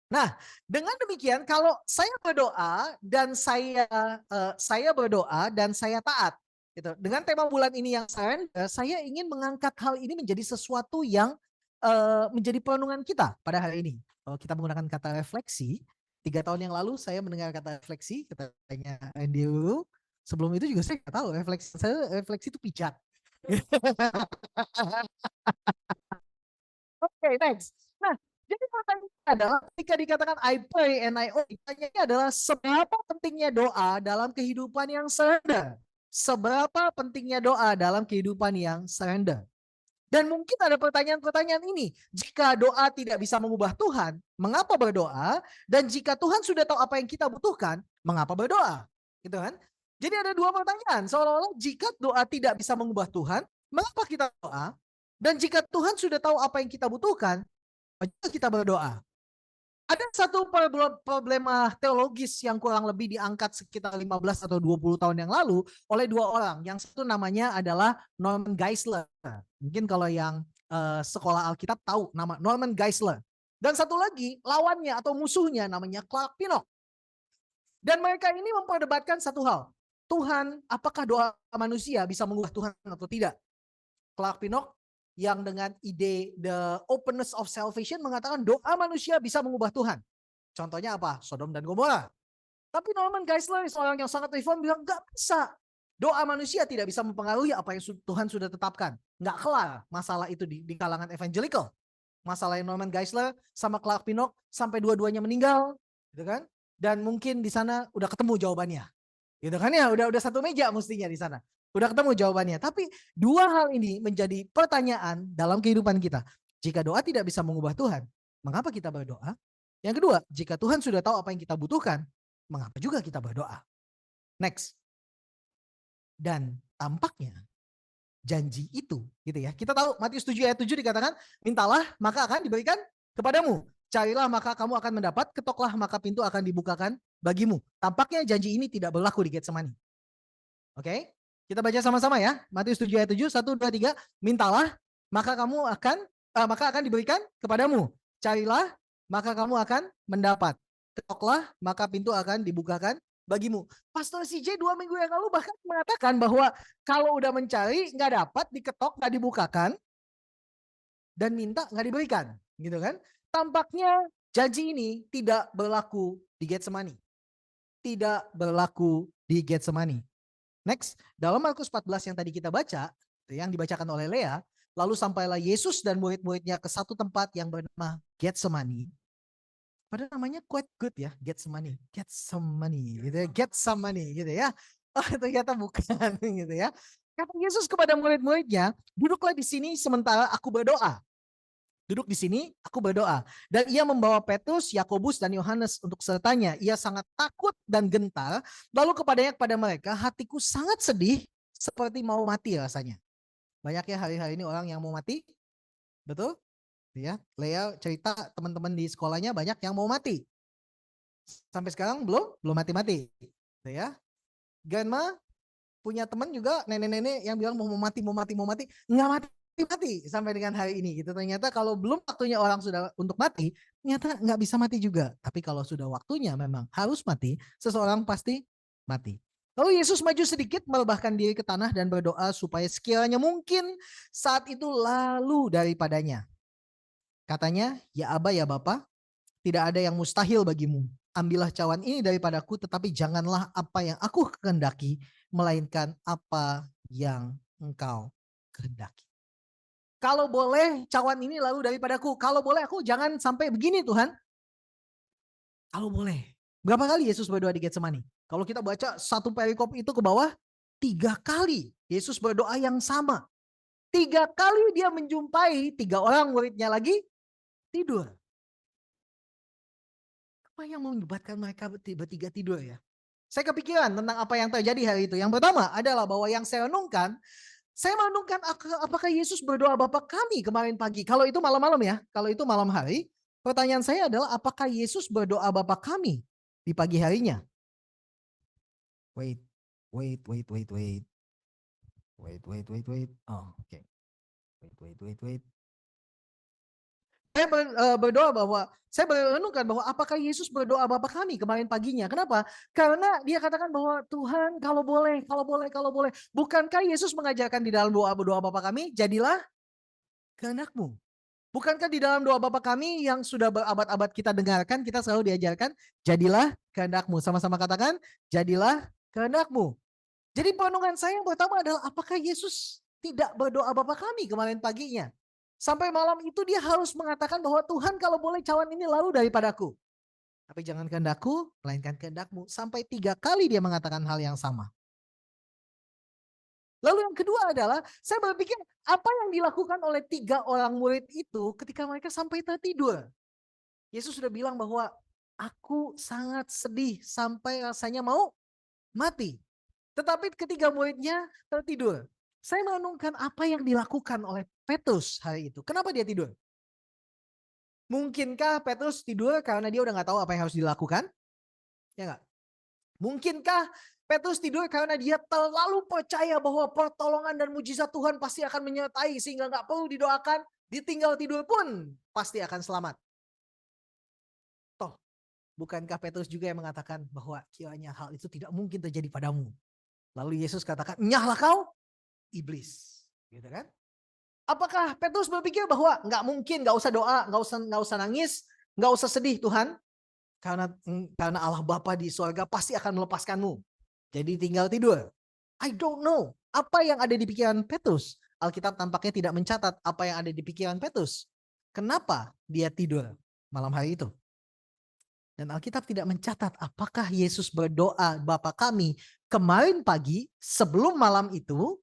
Nah, dengan demikian kalau saya berdoa dan saya taat, gitu. Dengan tema bulan ini yang saya ingin mengangkat hal ini menjadi sesuatu yang menjadi perenungan kita pada hari ini. Kalau kita menggunakan kata refleksi, 3 tahun yang lalu saya mendengar kata refleksi, katanya Andy dulu. Sebelum itu juga saya nggak tahu refleksi itu pijat. Oke, next. Nah, jadi pertanyaannya adalah ketika dikatakan I pray and I obey, pertanyaannya adalah seberapa pentingnya doa dalam kehidupan yang surrender? Seberapa pentingnya doa dalam kehidupan yang surrender? Dan mungkin ada pertanyaan-pertanyaan ini. Jika doa tidak bisa mengubah Tuhan, mengapa berdoa? Dan jika Tuhan sudah tahu apa yang kita butuhkan, mengapa berdoa? Gitu kan? Jadi ada 2 pertanyaan. Seolah-olah jika doa tidak bisa mengubah Tuhan, mengapa kita doa? Dan jika Tuhan sudah tahu apa yang kita butuhkan, mengapa kita berdoa? Ada satu problema teologis yang kurang lebih diangkat sekitar 15 atau 20 tahun yang lalu oleh 2 orang. Yang satu namanya adalah Norman Geisler. Mungkin kalau yang sekolah Alkitab tahu nama Norman Geisler. Dan satu lagi lawannya atau musuhnya namanya Clark Pinnock. Dan mereka ini memperdebatkan satu hal. Tuhan, apakah doa manusia bisa mengubah Tuhan atau tidak? Clark Pinnock yang dengan ide the openness of salvation mengatakan doa manusia bisa mengubah Tuhan. Contohnya apa? Sodom dan Gomora. Tapi Norman Geisler, seorang yang sangat reform, bilang nggak bisa. Doa manusia tidak bisa mempengaruhi apa yang Tuhan sudah tetapkan. Nggak kelar masalah itu di kalangan evangelical. Masalah Norman Geisler sama Clark Pinnock sampai dua-duanya meninggal, gitu kan? Dan mungkin di sana udah ketemu jawabannya, gitu kan ya? Udah satu meja mestinya di sana. Udah ketemu jawabannya. Tapi 2 hal ini menjadi pertanyaan dalam kehidupan kita. Jika doa tidak bisa mengubah Tuhan, mengapa kita berdoa? Yang kedua, jika Tuhan sudah tahu apa yang kita butuhkan, mengapa juga kita berdoa? Next. Dan tampaknya janji itu, gitu ya. Kita tahu Matius 7 ayat 7 dikatakan, mintalah maka akan diberikan kepadamu. Carilah maka kamu akan mendapat, ketoklah maka pintu akan dibukakan bagimu. Tampaknya janji ini tidak berlaku di Getsemani. Oke? Kita baca sama-sama ya. Matius 7 ayat 7, 1, 2, 3. Mintalah, maka akan diberikan kepadamu. Carilah, maka kamu akan mendapat. Ketoklah, maka pintu akan dibukakan bagimu. Pastor CJ 2 minggu yang lalu bahkan mengatakan bahwa kalau udah mencari, nggak dapat, diketok, nggak dibukakan, dan minta nggak diberikan. Gitu kan? Tampaknya janji ini tidak berlaku di Getsemani. Tidak berlaku di Getsemani. Next, dalam Markus 14 yang tadi kita baca, yang dibacakan oleh Lea, lalu sampailah Yesus dan murid-muridnya ke satu tempat yang bernama Getsemani. Padahal namanya quite good ya, Getsemani gitu ya, Getsemani gitu ya. Oh, ternyata bukan gitu ya. Kata Yesus kepada murid-muridnya, duduklah di sini sementara aku berdoa. Duduk di sini, aku berdoa. Dan ia membawa Petrus, Yakobus, dan Yohanes untuk sertanya. Ia sangat takut dan gentar. Lalu kepada mereka, hatiku sangat sedih seperti mau mati rasanya. Banyak ya hari-hari ini orang yang mau mati. Betul? Ya, Lea cerita teman-teman di sekolahnya banyak yang mau mati. Sampai sekarang belum mati-mati. Ya. Grandma punya teman juga nenek-nenek yang bilang mau mati. Nggak mati. mati sampai dengan hari ini gitu. Ternyata kalau belum waktunya orang sudah untuk mati, ternyata nggak bisa mati juga. Tapi kalau sudah waktunya memang harus mati, seseorang pasti mati. Lalu Yesus maju sedikit, merebahkan diri ke tanah dan berdoa supaya sekiranya mungkin saat itu lalu daripadanya. Katanya, ya Aba ya Bapa, tidak ada yang mustahil bagimu. Ambillah cawan ini daripadaku, tetapi janganlah apa yang aku kehendaki, melainkan apa yang engkau kehendaki. Kalau boleh cawan ini lalu daripadaku. Kalau boleh aku jangan sampai begini Tuhan. Kalau boleh. Berapa kali Yesus berdoa di Getsemani? Kalau kita baca satu perikop itu ke bawah, 3 kali Yesus berdoa yang sama. 3 kali dia menjumpai 3 orang muridnya lagi tidur. Apa yang menyebabkan mereka bertiga tidur ya? Saya kepikiran tentang apa yang terjadi hari itu. Yang pertama adalah bahwa yang saya renungkan apakah Yesus berdoa Bapa kami kemarin pagi. Kalau itu malam-malam ya, kalau itu malam hari. Pertanyaan saya adalah apakah Yesus berdoa Bapa kami di pagi harinya? Wait. Oh, oke. Wait. Saya merenungkan bahwa apakah Yesus berdoa Bapa kami kemarin paginya. Kenapa? Karena dia katakan bahwa Tuhan kalau boleh. Bukankah Yesus mengajarkan di dalam doa Bapa kami, jadilah kehendak-Mu. Bukankah di dalam doa Bapa kami yang sudah berabad-abad kita dengarkan, kita selalu diajarkan, jadilah kehendak-Mu. Sama-sama katakan, jadilah kehendak-Mu. Jadi perenungan saya yang pertama adalah apakah Yesus tidak berdoa Bapa kami kemarin paginya? Sampai malam itu dia harus mengatakan bahwa Tuhan kalau boleh cawan ini lalu daripadaku. Tapi jangan kehendakku, melainkan kehendak-Mu. Sampai 3 kali dia mengatakan hal yang sama. Lalu yang kedua adalah saya berpikir apa yang dilakukan oleh 3 orang murid itu ketika mereka sampai tertidur. Yesus sudah bilang bahwa aku sangat sedih sampai rasanya mau mati. Tetapi ketiga muridnya tertidur. Saya merenungkan apa yang dilakukan oleh Petrus hari itu. Kenapa dia tidur? Mungkinkah Petrus tidur karena dia udah gak tahu apa yang harus dilakukan? Ya gak? Mungkinkah Petrus tidur karena dia terlalu percaya bahwa pertolongan dan mujizat Tuhan pasti akan menyertai sehingga gak perlu didoakan, ditinggal tidur pun pasti akan selamat. Toh, bukankah Petrus juga yang mengatakan bahwa kiranya hal itu tidak mungkin terjadi padamu? Lalu Yesus katakan, nyahlah kau iblis, gitu kan? Apakah Petrus berpikir bahwa nggak mungkin, nggak usah doa, nggak usah nangis, nggak usah sedih Tuhan, karena Allah Bapa di surga pasti akan melepaskanmu. Jadi tinggal tidur. I don't know apa yang ada di pikiran Petrus. Alkitab tampaknya tidak mencatat apa yang ada di pikiran Petrus. Kenapa dia tidur malam hari itu? Dan Alkitab tidak mencatat apakah Yesus berdoa Bapa kami kemarin pagi sebelum malam itu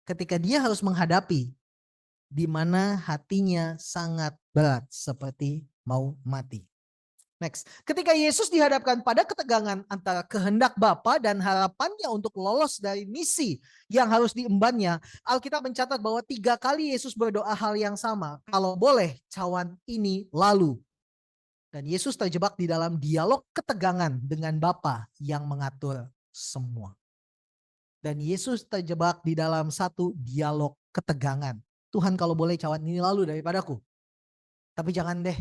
ketika dia harus menghadapi di mana hatinya sangat berat seperti mau mati. Next, ketika Yesus dihadapkan pada ketegangan antara kehendak Bapa dan harapannya untuk lolos dari misi yang harus diembannya, Alkitab mencatat bahwa 3 kali Yesus berdoa hal yang sama. Kalau boleh cawan ini lalu. Dan Yesus terjebak di dalam dialog ketegangan dengan Bapa yang mengatur semua. Dan Yesus terjebak di dalam satu dialog ketegangan. Tuhan kalau boleh cawan ini lalu daripadaku. Tapi jangan deh,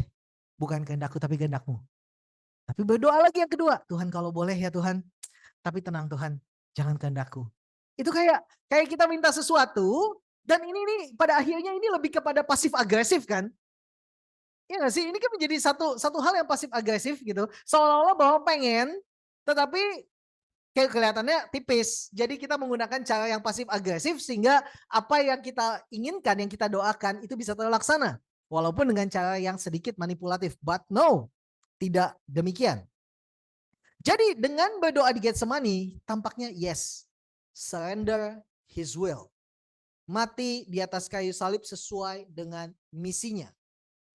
bukan kehendakku tapi kehendak-Mu. Tapi berdoa lagi yang kedua, Tuhan kalau boleh ya Tuhan, tapi tenang Tuhan, jangan kehendakku. Itu kayak kita minta sesuatu dan ini nih pada akhirnya ini lebih kepada pasif agresif kan? Iya gak sih? Ini kan menjadi satu hal yang pasif agresif gitu. Seolah-olah bahwa pengen, tetapi kayak kelihatannya tipis. Jadi kita menggunakan cara yang pasif agresif sehingga apa yang kita inginkan, yang kita doakan itu bisa terlaksana. Walaupun dengan cara yang sedikit manipulatif. But no, tidak demikian. Jadi dengan berdoa di Getsemani, tampaknya yes, surrender his will. Mati di atas kayu salib sesuai dengan misinya.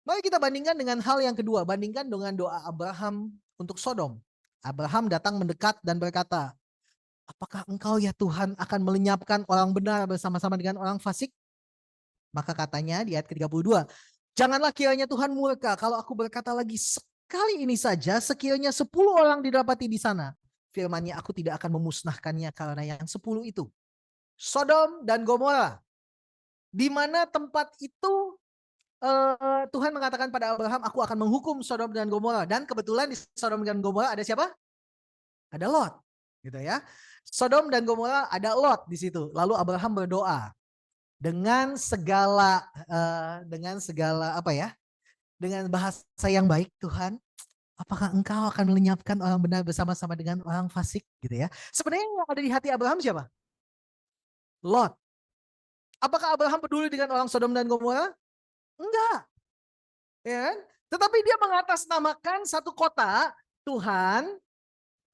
Mari kita bandingkan dengan hal yang kedua. Bandingkan dengan doa Abraham untuk Sodom. Abraham datang mendekat dan berkata, apakah engkau ya Tuhan akan melenyapkan orang benar bersama-sama dengan orang fasik? Maka katanya di ayat ke-32, janganlah kiranya Tuhan murka kalau aku berkata lagi sekali ini saja, sekiranya 10 orang didapati di sana. Firman-Nya aku tidak akan memusnahkannya karena yang 10 itu. Sodom dan Gomora. Di mana tempat itu Tuhan mengatakan pada Abraham, aku akan menghukum Sodom dan Gomora. Dan kebetulan di Sodom dan Gomora ada siapa? Ada Lot, gitu ya. Sodom dan Gomora ada Lot di situ. Lalu Abraham berdoa dengan segala apa ya? Dengan bahasa yang baik, Tuhan, apakah Engkau akan melenyapkan orang benar bersama-sama dengan orang fasik, gitu ya? Sebenarnya yang ada di hati Abraham siapa? Lot. Apakah Abraham peduli dengan orang Sodom dan Gomora? Enggak. Ya kan? Tetapi dia mengatasnamakan satu kota, Tuhan,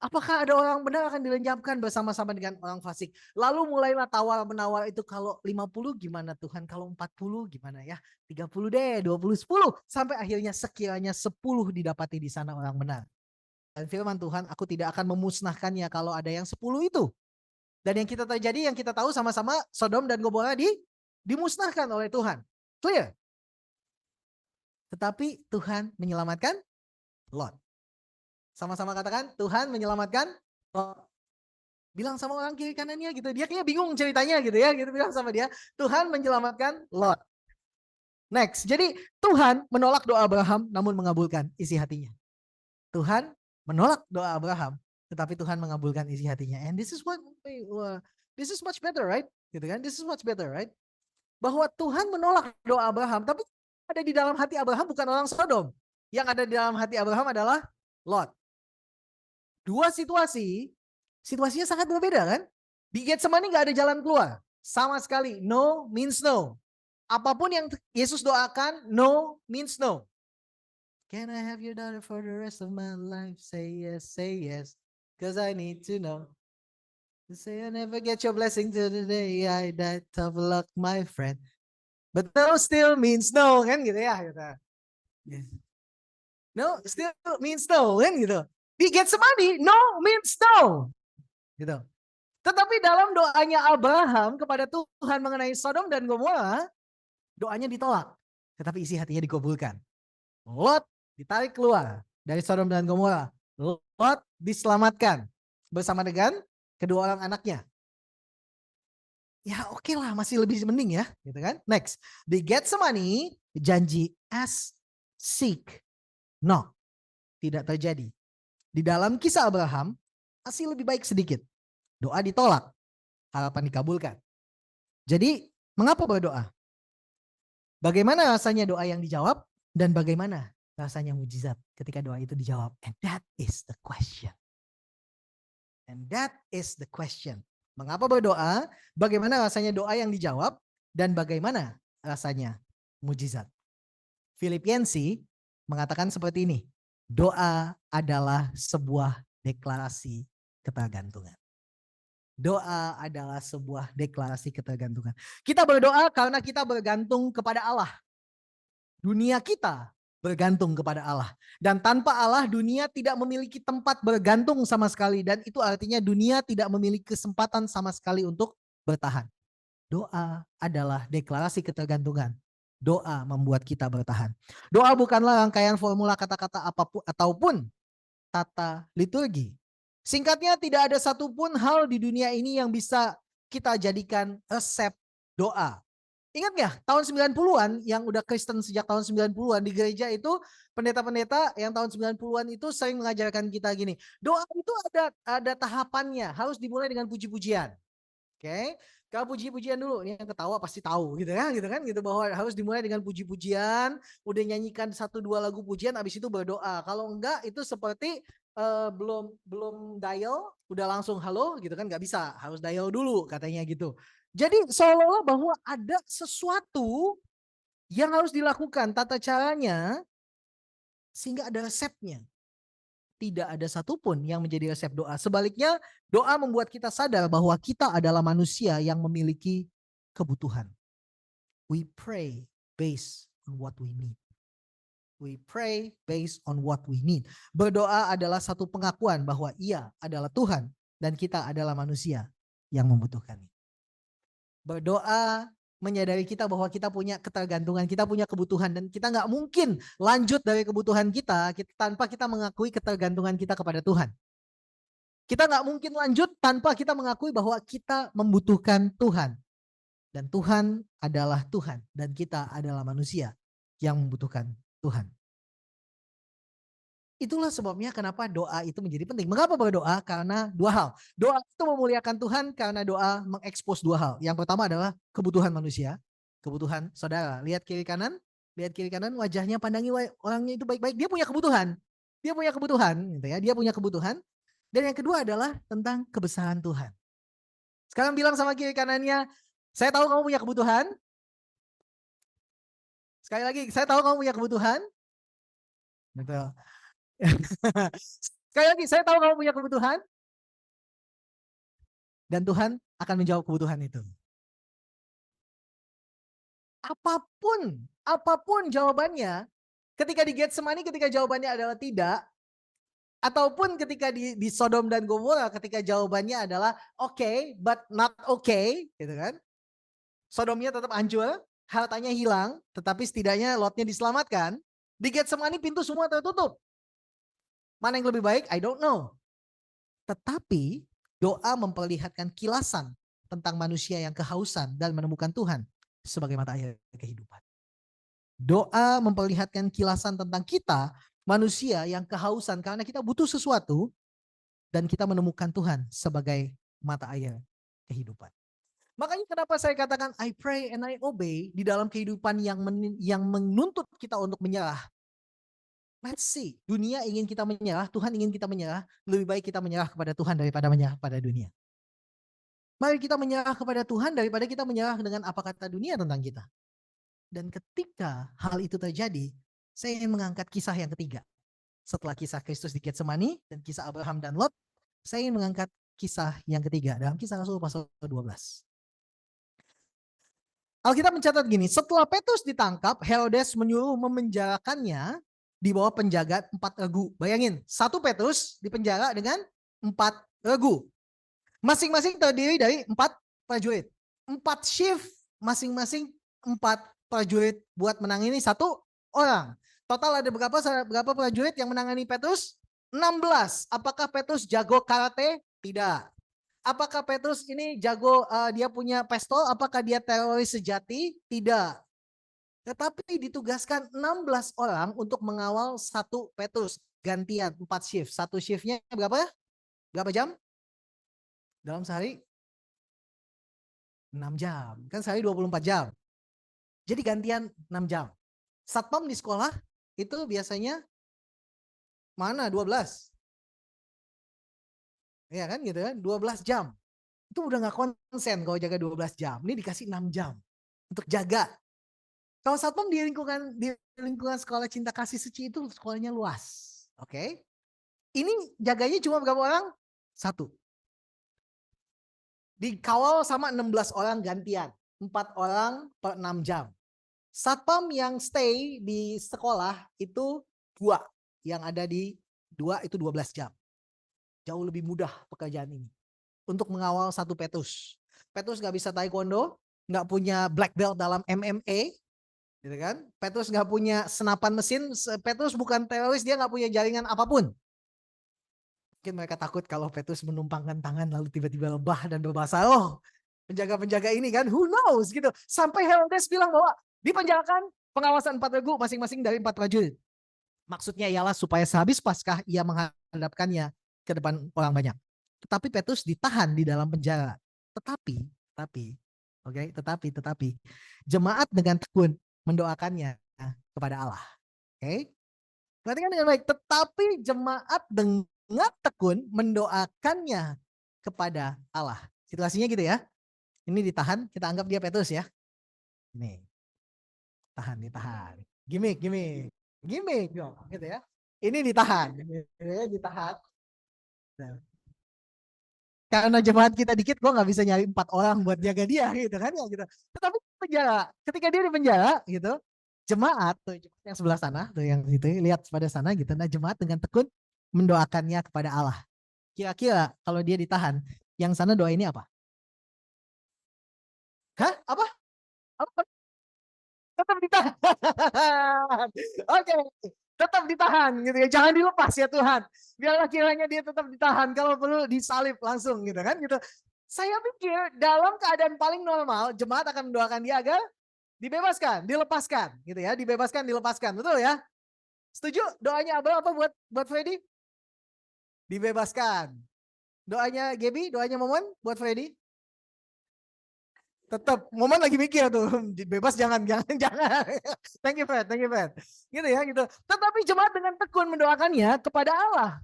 apakah ada orang benar akan dilenyapkan bersama-sama dengan orang fasik. Lalu mulailah tawar-menawar itu, kalau 50 gimana Tuhan, kalau 40 gimana ya, 30 deh, 20, 10. Sampai akhirnya sekiranya 10 didapati di sana orang benar. Dan firman Tuhan, aku tidak akan memusnahkannya kalau ada yang 10 itu. Dan yang kita terjadi, yang kita tahu sama-sama, Sodom dan Gomora dimusnahkan oleh Tuhan. Clear? Tetapi Tuhan menyelamatkan Lot. Sama-sama katakan, Tuhan menyelamatkan Lot. Bilang sama orang kiri kanannya gitu. Dia kayaknya bingung ceritanya gitu ya. Gitu, bilang sama dia, Tuhan menyelamatkan Lot. Next, jadi Tuhan menolak doa Abraham namun mengabulkan isi hatinya. Tuhan menolak doa Abraham, tetapi Tuhan mengabulkan isi hatinya. And this is much better, right? Gitu kan? This is much better, right? Bahwa Tuhan menolak doa Abraham, tapi ada di dalam hati Abraham bukan orang Sodom. Yang ada di dalam hati Abraham adalah Lot. Dua situasinya sangat berbeda kan? Di Getsemani gak ada jalan keluar. Sama sekali, no means no. Apapun yang Yesus doakan, no means no. Can I have your daughter for the rest of my life? Say yes, cause I need to know. You say I never get your blessing till the day I die. Tough luck, my friend. But no still means no, kan gitu ya. Gitu. No still means no, kan gitu. Di Getsemani, no means no. Gitu. Tetapi dalam doanya Abraham kepada Tuhan mengenai Sodom dan Gomora, doanya ditolak. Tetapi isi hatinya dikabulkan. Lot ditarik keluar dari Sodom dan Gomora. Lot diselamatkan bersama dengan kedua orang anaknya. Ya oke lah, masih lebih mending ya, gitu kan? Next, di Getsemani janji ask, seek, knock tidak terjadi. Di dalam kisah Abraham masih lebih baik sedikit. Doa ditolak, harapan dikabulkan. Jadi mengapa berdoa? Bagaimana rasanya doa yang dijawab dan bagaimana rasanya mujizat ketika doa itu dijawab? And that is the question. And that is the question. Mengapa berdoa? Bagaimana rasanya doa yang dijawab? Dan bagaimana rasanya mujizat? Filipiensi mengatakan seperti ini. Doa adalah sebuah deklarasi ketergantungan. Doa adalah sebuah deklarasi ketergantungan. Kita berdoa karena kita bergantung kepada Allah. Dunia kita bergantung kepada Allah. Dan tanpa Allah dunia tidak memiliki tempat bergantung sama sekali. Dan itu artinya dunia tidak memiliki kesempatan sama sekali untuk bertahan. Doa adalah deklarasi ketergantungan. Doa membuat kita bertahan. Doa bukanlah rangkaian formula kata-kata apapun ataupun tata liturgi. Singkatnya tidak ada satupun hal di dunia ini yang bisa kita jadikan resep doa. Ingat gak tahun 90-an yang udah Kristen sejak tahun 90-an di gereja itu pendeta-pendeta yang tahun 90-an itu sering mengajarkan kita gini. Doa itu ada tahapannya, harus dimulai dengan puji-pujian. Oke. Kalau puji-pujian dulu, ini yang ketawa pasti tahu gitu kan gitu bahwa harus dimulai dengan puji-pujian, udah nyanyikan 1-2 lagu pujian habis itu berdoa. Kalau enggak itu seperti belum dial udah langsung halo gitu kan, nggak bisa, harus dial dulu katanya gitu. Jadi seolah-olah bahwa ada sesuatu yang harus dilakukan tata caranya sehingga ada resepnya. Tidak ada satupun yang menjadi resep doa. Sebaliknya doa membuat kita sadar bahwa kita adalah manusia yang memiliki kebutuhan. We pray based on what we need. We pray based on what we need. Berdoa adalah satu pengakuan bahwa Ia adalah Tuhan dan kita adalah manusia yang membutuhkannya. Berdoa menyadari kita bahwa kita punya ketergantungan, kita punya kebutuhan dan kita nggak mungkin lanjut dari kebutuhan kita tanpa kita mengakui ketergantungan kita kepada Tuhan. Kita nggak mungkin lanjut tanpa kita mengakui bahwa kita membutuhkan Tuhan. Dan Tuhan adalah Tuhan dan kita adalah manusia yang membutuhkan Tuhan. Itulah sebabnya kenapa doa itu menjadi penting. Mengapa berdoa? Karena dua hal. Doa itu memuliakan Tuhan karena doa mengekspos dua hal. Yang pertama adalah kebutuhan manusia, kebutuhan saudara. Lihat kiri kanan wajahnya, pandangi orangnya itu baik-baik. Dia punya kebutuhan. Gitu ya. Dia punya kebutuhan. Dan yang kedua adalah tentang kebesaran Tuhan. Sekarang bilang sama kiri kanannya, saya tahu kamu punya kebutuhan. Sekali lagi, saya tahu kamu punya kebutuhan. Betul. Sekali lagi, saya tahu kamu punya kebutuhan. Dan Tuhan akan menjawab kebutuhan itu. Apapun jawabannya, ketika di Getsemani ketika jawabannya adalah tidak, ataupun ketika di Sodom dan Gomora ketika jawabannya adalah okay, but not okay, gitu kan. Sodomnya tetap hancur, hartanya hilang, tetapi setidaknya Lotnya diselamatkan. Di Getsemani pintu semua tertutup. Mana yang lebih baik? I don't know. Tetapi doa memperlihatkan kilasan tentang manusia yang kehausan dan menemukan Tuhan sebagai mata air kehidupan. Doa memperlihatkan kilasan tentang kita, manusia yang kehausan karena kita butuh sesuatu dan kita menemukan Tuhan sebagai mata air kehidupan. Makanya kenapa saya katakan I pray and I obey di dalam kehidupan yang menuntut kita untuk menyerah. Let's see, dunia ingin kita menyerah, Tuhan ingin kita menyerah, lebih baik kita menyerah kepada Tuhan daripada menyerah pada dunia. Mari kita menyerah kepada Tuhan daripada kita menyerah dengan apa kata dunia tentang kita. Dan ketika hal itu terjadi, saya ingin mengangkat kisah yang ketiga. Setelah kisah Kristus di Getsemani dan kisah Abraham dan Lot, saya ingin mengangkat kisah yang ketiga dalam Kisah Rasul pasal 12. Alkitab mencatat gini, setelah Petrus ditangkap, Herodes menyuruh memenjarakannya di bawah penjaga 4 regu. Bayangin, 1 Petrus dipenjara dengan 4 regu. Masing-masing terdiri dari 4 prajurit. 4 shift, masing-masing 4 prajurit buat menangani 1 orang. Total ada berapa prajurit yang menangani Petrus? 16. Apakah Petrus jago karate? Tidak. Apakah Petrus ini jago, dia punya pistol? Apakah dia teroris sejati? Tidak. Tetapi ditugaskan 16 orang untuk mengawal 1 Petrus. Gantian 4 shift. 1 shiftnya berapa? Berapa jam? Dalam sehari? 6 jam. Kan sehari 24 jam. Jadi gantian 6 jam. Satpam di sekolah itu biasanya mana? 12. Ya kan gitu kan? 12 jam. Itu udah gak konsen kalau jaga 12 jam. Ini dikasih 6 jam untuk jaga. Kalau satpam di lingkungan sekolah Cinta Kasih Suci itu sekolahnya luas. Oke. Ini jaganya cuma berapa orang? 1. Dikawal sama 16 orang gantian. 4 orang per 6 jam. Satpam yang stay di sekolah itu 2. Yang ada di 2 itu 12 jam. Jauh lebih mudah pekerjaan ini. Untuk mengawal 1 Petrus. Petrus gak bisa taekwondo. Gak punya black belt dalam MMA. Gitu kan? Petrus gak punya senapan mesin. Petrus bukan teroris. Dia gak punya jaringan apapun. Mungkin mereka takut kalau Petrus menumpangkan tangan lalu tiba-tiba lebah dan berbahasa, oh penjaga-penjaga ini kan, who knows gitu. Sampai Herodes bilang bahwa dipenjarakan pengawasan 4 regu masing-masing dari 4 prajurit. Maksudnya ialah supaya sehabis Paskah ia menghadapkannya ke depan orang banyak. Tetapi Petrus ditahan di dalam penjara. Tetapi jemaat dengan tekun mendoakannya kepada Allah. Oke. Perhatikan dengan baik. Tetapi jemaat dengan tekun mendoakannya kepada Allah. Situasinya gitu ya. Ini ditahan, kita anggap dia Petrus ya. Ini. Ditahan. Gimik gitu ya. Ini ditahan. Nah. Karena jemaat kita dikit, gue nggak bisa nyari 4 orang buat jaga dia gitu kan ya gitu. Tetapi penjara, ketika dia di penjara gitu, jemaat yang sebelah sana tuh yang itu lihat pada sana gitu. Nah jemaat dengan tekun mendoakannya kepada Allah. Kira-kira kalau dia ditahan, yang sana doa ini apa? Hah? Apa? Tetap ditahan. Oke. Tetap ditahan gitu ya. Jangan dilepas ya Tuhan. Biarlah kiranya dia tetap ditahan. Kalau perlu disalib langsung gitu kan gitu. Saya pikir dalam keadaan paling normal, jemaat akan mendoakan dia agar dibebaskan, dilepaskan, gitu ya, dibebaskan, dilepaskan, betul ya? Setuju? Doanya Abel apa buat Freddy? Dibebaskan. Doanya Gaby, doanya Momon buat Freddy? Tetap Momen lagi mikir tuh, bebas jangan. Thank you Fred. Gitu ya, gitu. Tetapi jemaat dengan tekun mendoakannya kepada Allah.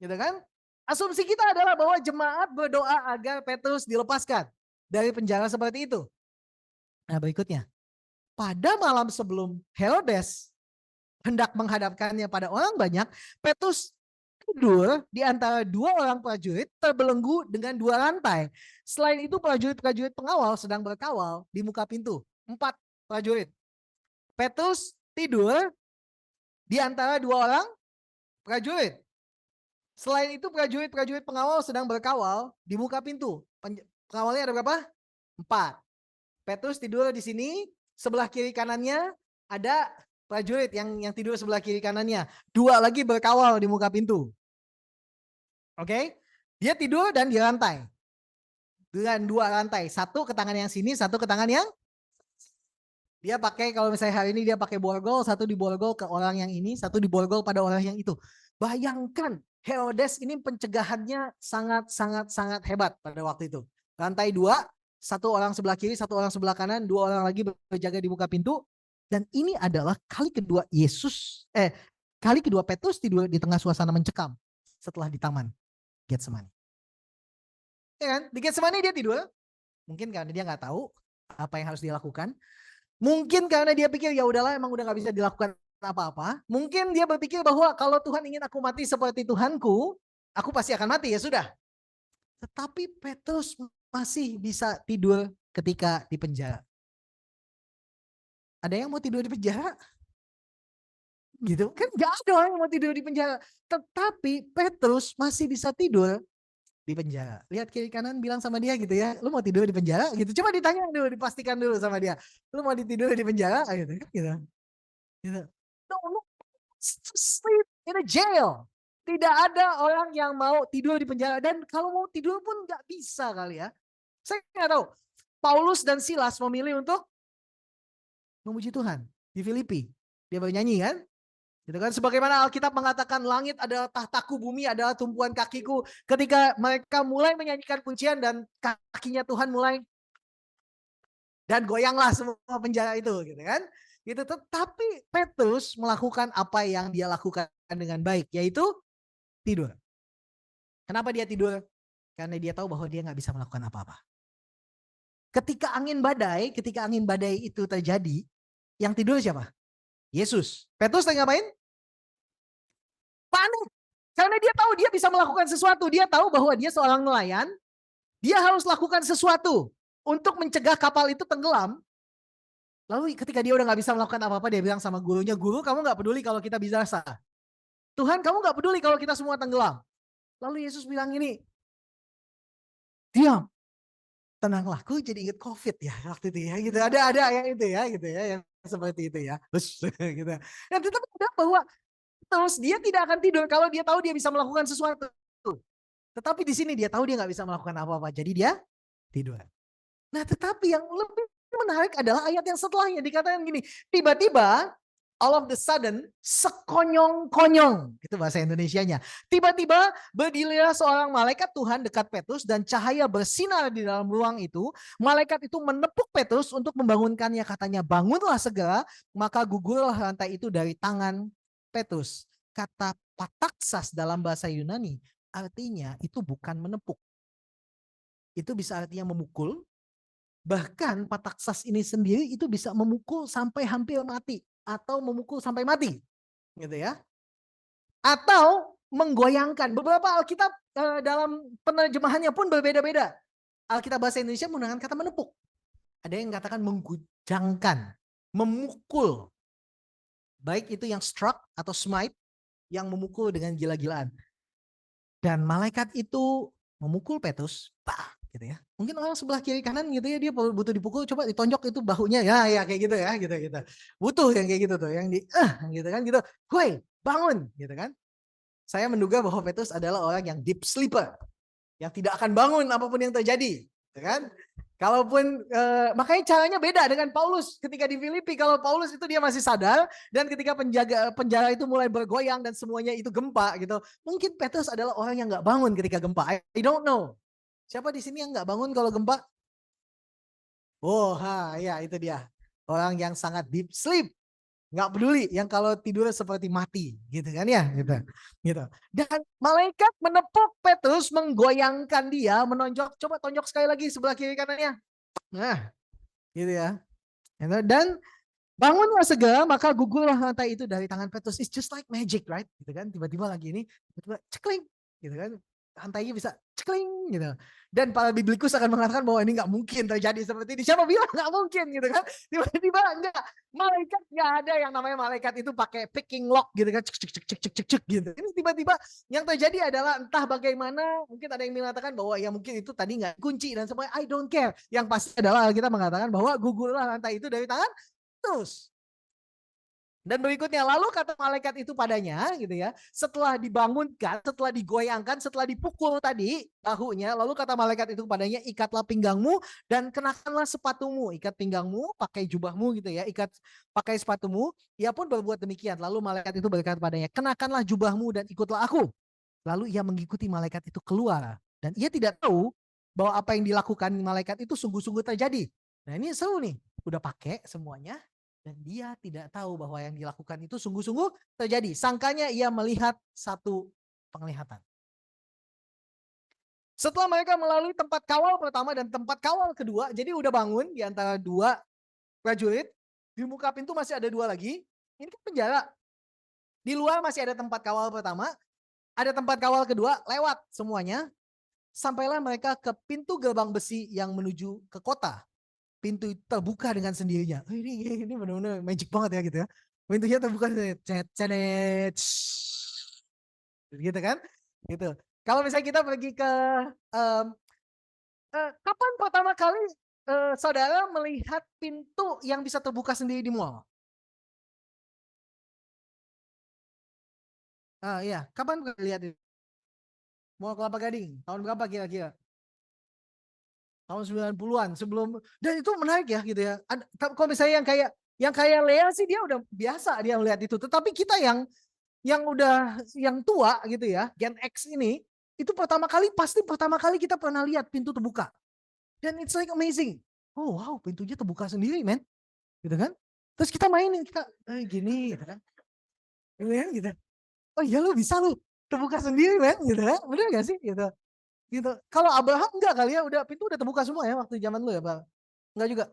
Gitu kan? Asumsi kita adalah bahwa jemaat berdoa agar Petrus dilepaskan dari penjara seperti itu. Nah, berikutnya. Pada malam sebelum Herodes hendak menghadapkannya pada orang banyak, Petrus tidur di antara dua orang prajurit terbelenggu dengan dua rantai. Selain itu prajurit-prajurit pengawal sedang berkawal di muka pintu. 4 prajurit. Petrus tidur di antara dua orang prajurit. Selain itu prajurit-prajurit pengawal sedang berkawal di muka pintu. Pengawalnya ada berapa? 4. Petrus tidur di sini, sebelah kiri kanannya ada prajurit yang tidur sebelah kiri kanannya. 2 lagi berkawal di muka pintu. Oke, dia tidur dan dirantai dengan 2 rantai, 1 ke tangan yang sini, 1 ke tangan yang dia pakai. Kalau misalnya hari ini dia pakai borgol, 1 diborgol ke orang yang ini, 1 diborgol pada orang yang itu. Bayangkan Herodes ini pencegahannya sangat hebat pada waktu itu. Rantai 2, 1 orang sebelah kiri, 1 orang sebelah kanan, 2 orang lagi berjaga di muka pintu. Dan ini adalah kali kedua Petrus tidur di tengah suasana mencekam setelah di taman Getsemani. Ya kan? Di Getsemani dia tidur. Mungkin karena dia nggak tahu apa yang harus dia lakukan. Mungkin karena dia pikir ya udahlah, emang udah nggak bisa dilakukan apa-apa. Mungkin dia berpikir bahwa kalau Tuhan ingin aku mati seperti Tuhanku, aku pasti akan mati, ya sudah. Tetapi Petrus masih bisa tidur ketika di penjara. Ada yang mau tidur di penjara? Gitu kan, nggak ada orang yang mau tidur di penjara. Tetapi Petrus masih bisa tidur di penjara. Lihat kiri kanan, bilang sama dia gitu ya, lu mau tidur di penjara gitu. Coba ditanya dulu, dipastikan dulu sama dia, lu mau tidur di penjara gitu. No, sleep in a jail. Tidak ada orang yang mau tidur di penjara, dan kalau mau tidur pun nggak bisa kali ya. Saya nggak tahu. Paulus dan Silas memilih untuk memuji Tuhan di Filipi. Dia bernyanyi kan? Gitu kan, sebagaimana Alkitab mengatakan langit adalah tahtaku, bumi adalah tumpuan kakiku. Ketika mereka mulai menyanyikan pujian dan kakinya Tuhan mulai, dan goyanglah semua penjara itu, gitu kan? Gitu. Tetapi Petrus melakukan apa yang dia lakukan dengan baik, yaitu tidur. Kenapa dia tidur? Karena dia tahu bahwa dia nggak bisa melakukan apa-apa. Ketika angin badai itu terjadi, yang tidur siapa? Yesus. Petrus lagi ngapain? Panik. Karena dia tahu dia bisa melakukan sesuatu. Dia tahu bahwa dia seorang nelayan. Dia harus lakukan sesuatu untuk mencegah kapal itu tenggelam. Lalu ketika dia udah gak bisa melakukan apa-apa, dia bilang sama gurunya, guru kamu gak peduli kalau kita binasa. Tuhan kamu gak peduli kalau kita semua tenggelam. Lalu Yesus bilang ini, diam. Tenanglah, aku jadi ingat COVID ya waktu itu ya, gitu. Ada yang itu ya, gitu ya, yang seperti itu ya. Gitu. Dan tetap ada bahwa terus dia tidak akan tidur kalau dia tahu dia bisa melakukan sesuatu. Tetapi di sini dia tahu dia nggak bisa melakukan apa-apa, jadi dia tidur. Nah, tetapi yang lebih menarik adalah ayat yang setelahnya, dikatakan gini, tiba-tiba all of the sudden, sekonyong-konyong, itu bahasa Indonesianya. Tiba-tiba berdirilah seorang malaikat Tuhan dekat Petrus dan cahaya bersinar di dalam ruang itu. Malaikat itu menepuk Petrus untuk membangunkannya, katanya, bangunlah segera, maka gugurlah rantai itu dari tangan Petrus. Kata pataksas dalam bahasa Yunani artinya itu bukan menepuk. Itu bisa artinya memukul. Bahkan pataksas ini sendiri itu bisa memukul sampai hampir mati. Atau memukul sampai mati, gitu ya. Atau menggoyangkan. Beberapa Alkitab dalam penerjemahannya pun berbeda-beda. Alkitab bahasa Indonesia menggunakan kata menepuk. Ada yang katakan menggujangkan, memukul. Baik itu yang struck atau smite, yang memukul dengan gila-gilaan. Dan malaikat itu memukul Petrus, gitu ya. Mungkin orang sebelah kiri kanan gitu ya, dia butuh dipukul, coba ditonjok itu bahunya, ya kayak gitu ya, gitu. Butuh yang kayak gitu tuh, yang gitu kan, gitu. Woi, bangun, gitu kan. Saya menduga bahwa Petrus adalah orang yang deep sleeper. yang tidak akan bangun apapun yang terjadi, ya kan? Kalaupun makanya caranya beda dengan Paulus ketika di Filipi. Kalau Paulus itu dia masih sadar, dan ketika penjara itu mulai bergoyang dan semuanya itu gempa gitu. Mungkin Petrus adalah orang yang nggak bangun ketika gempa. I don't know. Siapa di sini yang nggak bangun kalau gempa? Oh, ya itu dia. Orang yang sangat deep sleep. Nggak peduli, yang kalau tidur seperti mati, gitu kan ya, gitu. Dan malaikat menepuk Petrus, menggoyangkan dia, menonjok. Coba tonjok sekali lagi sebelah kiri kanannya. Nah, gitu ya. Dan bangunlah segera, maka gugurlah lantai itu dari tangan Petrus. It's just like magic, right? Gitu kan, tiba-tiba lagi ini, tiba-tiba cekling, gitu kan. Lantainya bisa cekling, gitu. Dan para biblikus akan mengatakan bahwa ini nggak mungkin terjadi seperti ini. Siapa bilang nggak mungkin, gitu kan? Tiba-tiba enggak. Malaikat nggak ada yang namanya malaikat itu pakai picking lock, gitu kan? Cek, cek, cek, cek, cek, cek, cek, gitu. Ini tiba-tiba yang terjadi adalah entah bagaimana. Mungkin ada yang mengatakan bahwa ya mungkin itu tadi nggak kunci dan semuanya. I don't care. Yang pasti adalah kita mengatakan bahwa gugurlah lantai itu dari tangan Petrus. Dan berikutnya, lalu kata malaikat itu padanya, gitu ya, setelah dibangunkan, setelah digoyangkan, setelah dipukul tadi bahunya, lalu kata malaikat itu padanya, ikatlah pinggangmu dan kenakanlah sepatumu. Ikat pinggangmu, pakai jubahmu gitu ya, ikat pakai sepatumu. Ia pun berbuat demikian. Lalu malaikat itu berkata padanya, kenakanlah jubahmu dan ikutlah aku. Lalu ia mengikuti malaikat itu keluar. Dan ia tidak tahu bahwa apa yang dilakukan malaikat itu sungguh-sungguh terjadi. Nah ini seru nih, udah pakai semuanya. Dan dia tidak tahu bahwa yang dilakukan itu sungguh-sungguh terjadi. Sangkanya ia melihat satu penglihatan. Setelah mereka melalui tempat kawal pertama dan tempat kawal kedua, jadi udah bangun di antara dua prajurit. Di muka pintu masih ada dua lagi. Ini kan penjara. Di luar masih ada tempat kawal pertama, ada tempat kawal kedua, lewat semuanya. Sampailah mereka ke pintu gerbang besi yang menuju ke kota. Pintu itu terbuka dengan sendirinya. Oh, ini benar-benar magic banget ya gitu ya. Pintunya terbuka, gitu kan? Gitu. Kalau misalnya kita pergi ke kapan pertama kali saudara melihat pintu yang bisa terbuka sendiri di mall? Iya, kapan lihat itu? Mall Kelapa Gading. Tahun berapa kira-kira? Tahun 90-an sebelum, dan itu menarik ya gitu ya. Kalau misalnya yang kayak Lea sih dia udah biasa dia melihat itu. Tetapi kita yang udah yang tua gitu ya, Gen X ini, itu pertama kali kita pernah lihat pintu terbuka. Dan it's like amazing. Oh wow, pintunya terbuka sendiri, men. Gitu kan? Terus kita mainin, kita gini gitu kan. Gitu. Oh iya lu bisa lu terbuka sendiri, men, gitu kan? Bener gak sih gitu? Gitu. Kalau Abraham enggak kali ya, pintu udah terbuka semua ya waktu zaman lu ya, Bang? Enggak juga.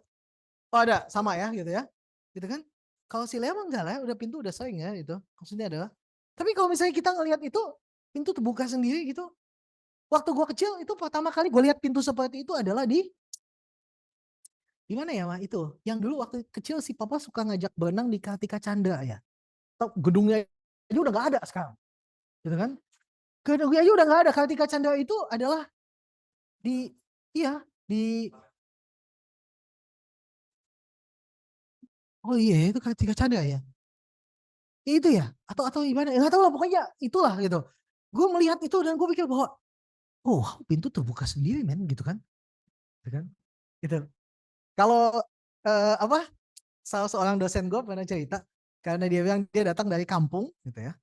Oh ada, sama ya gitu ya. Gitu kan? Kalau si Lea enggak lah, pintu udah sering ya itu. Maksudnya adalah. Tapi kalau misalnya kita ngelihat itu pintu terbuka sendiri gitu. Waktu gua kecil itu pertama kali gue lihat pintu seperti itu adalah di mana ya, Mah? Itu. Yang dulu waktu kecil si papa suka ngajak berenang di Kartika Chandra ya. Gedungnya aja udah enggak ada sekarang. Gitu kan? Gedungnya aja udah enggak ada. Kartika Chandra itu adalah di oh iya itu Kartika Chandra ya. Itu ya atau gimana nggak tahu lah, pokoknya itulah gitu. Gue melihat itu dan gue pikir bahwa oh pintu terbuka sendiri, men, gitu kan. Gitu kan. Gitu. Kalau salah seorang dosen gue pernah cerita, karena dia bilang dia datang dari kampung gitu ya.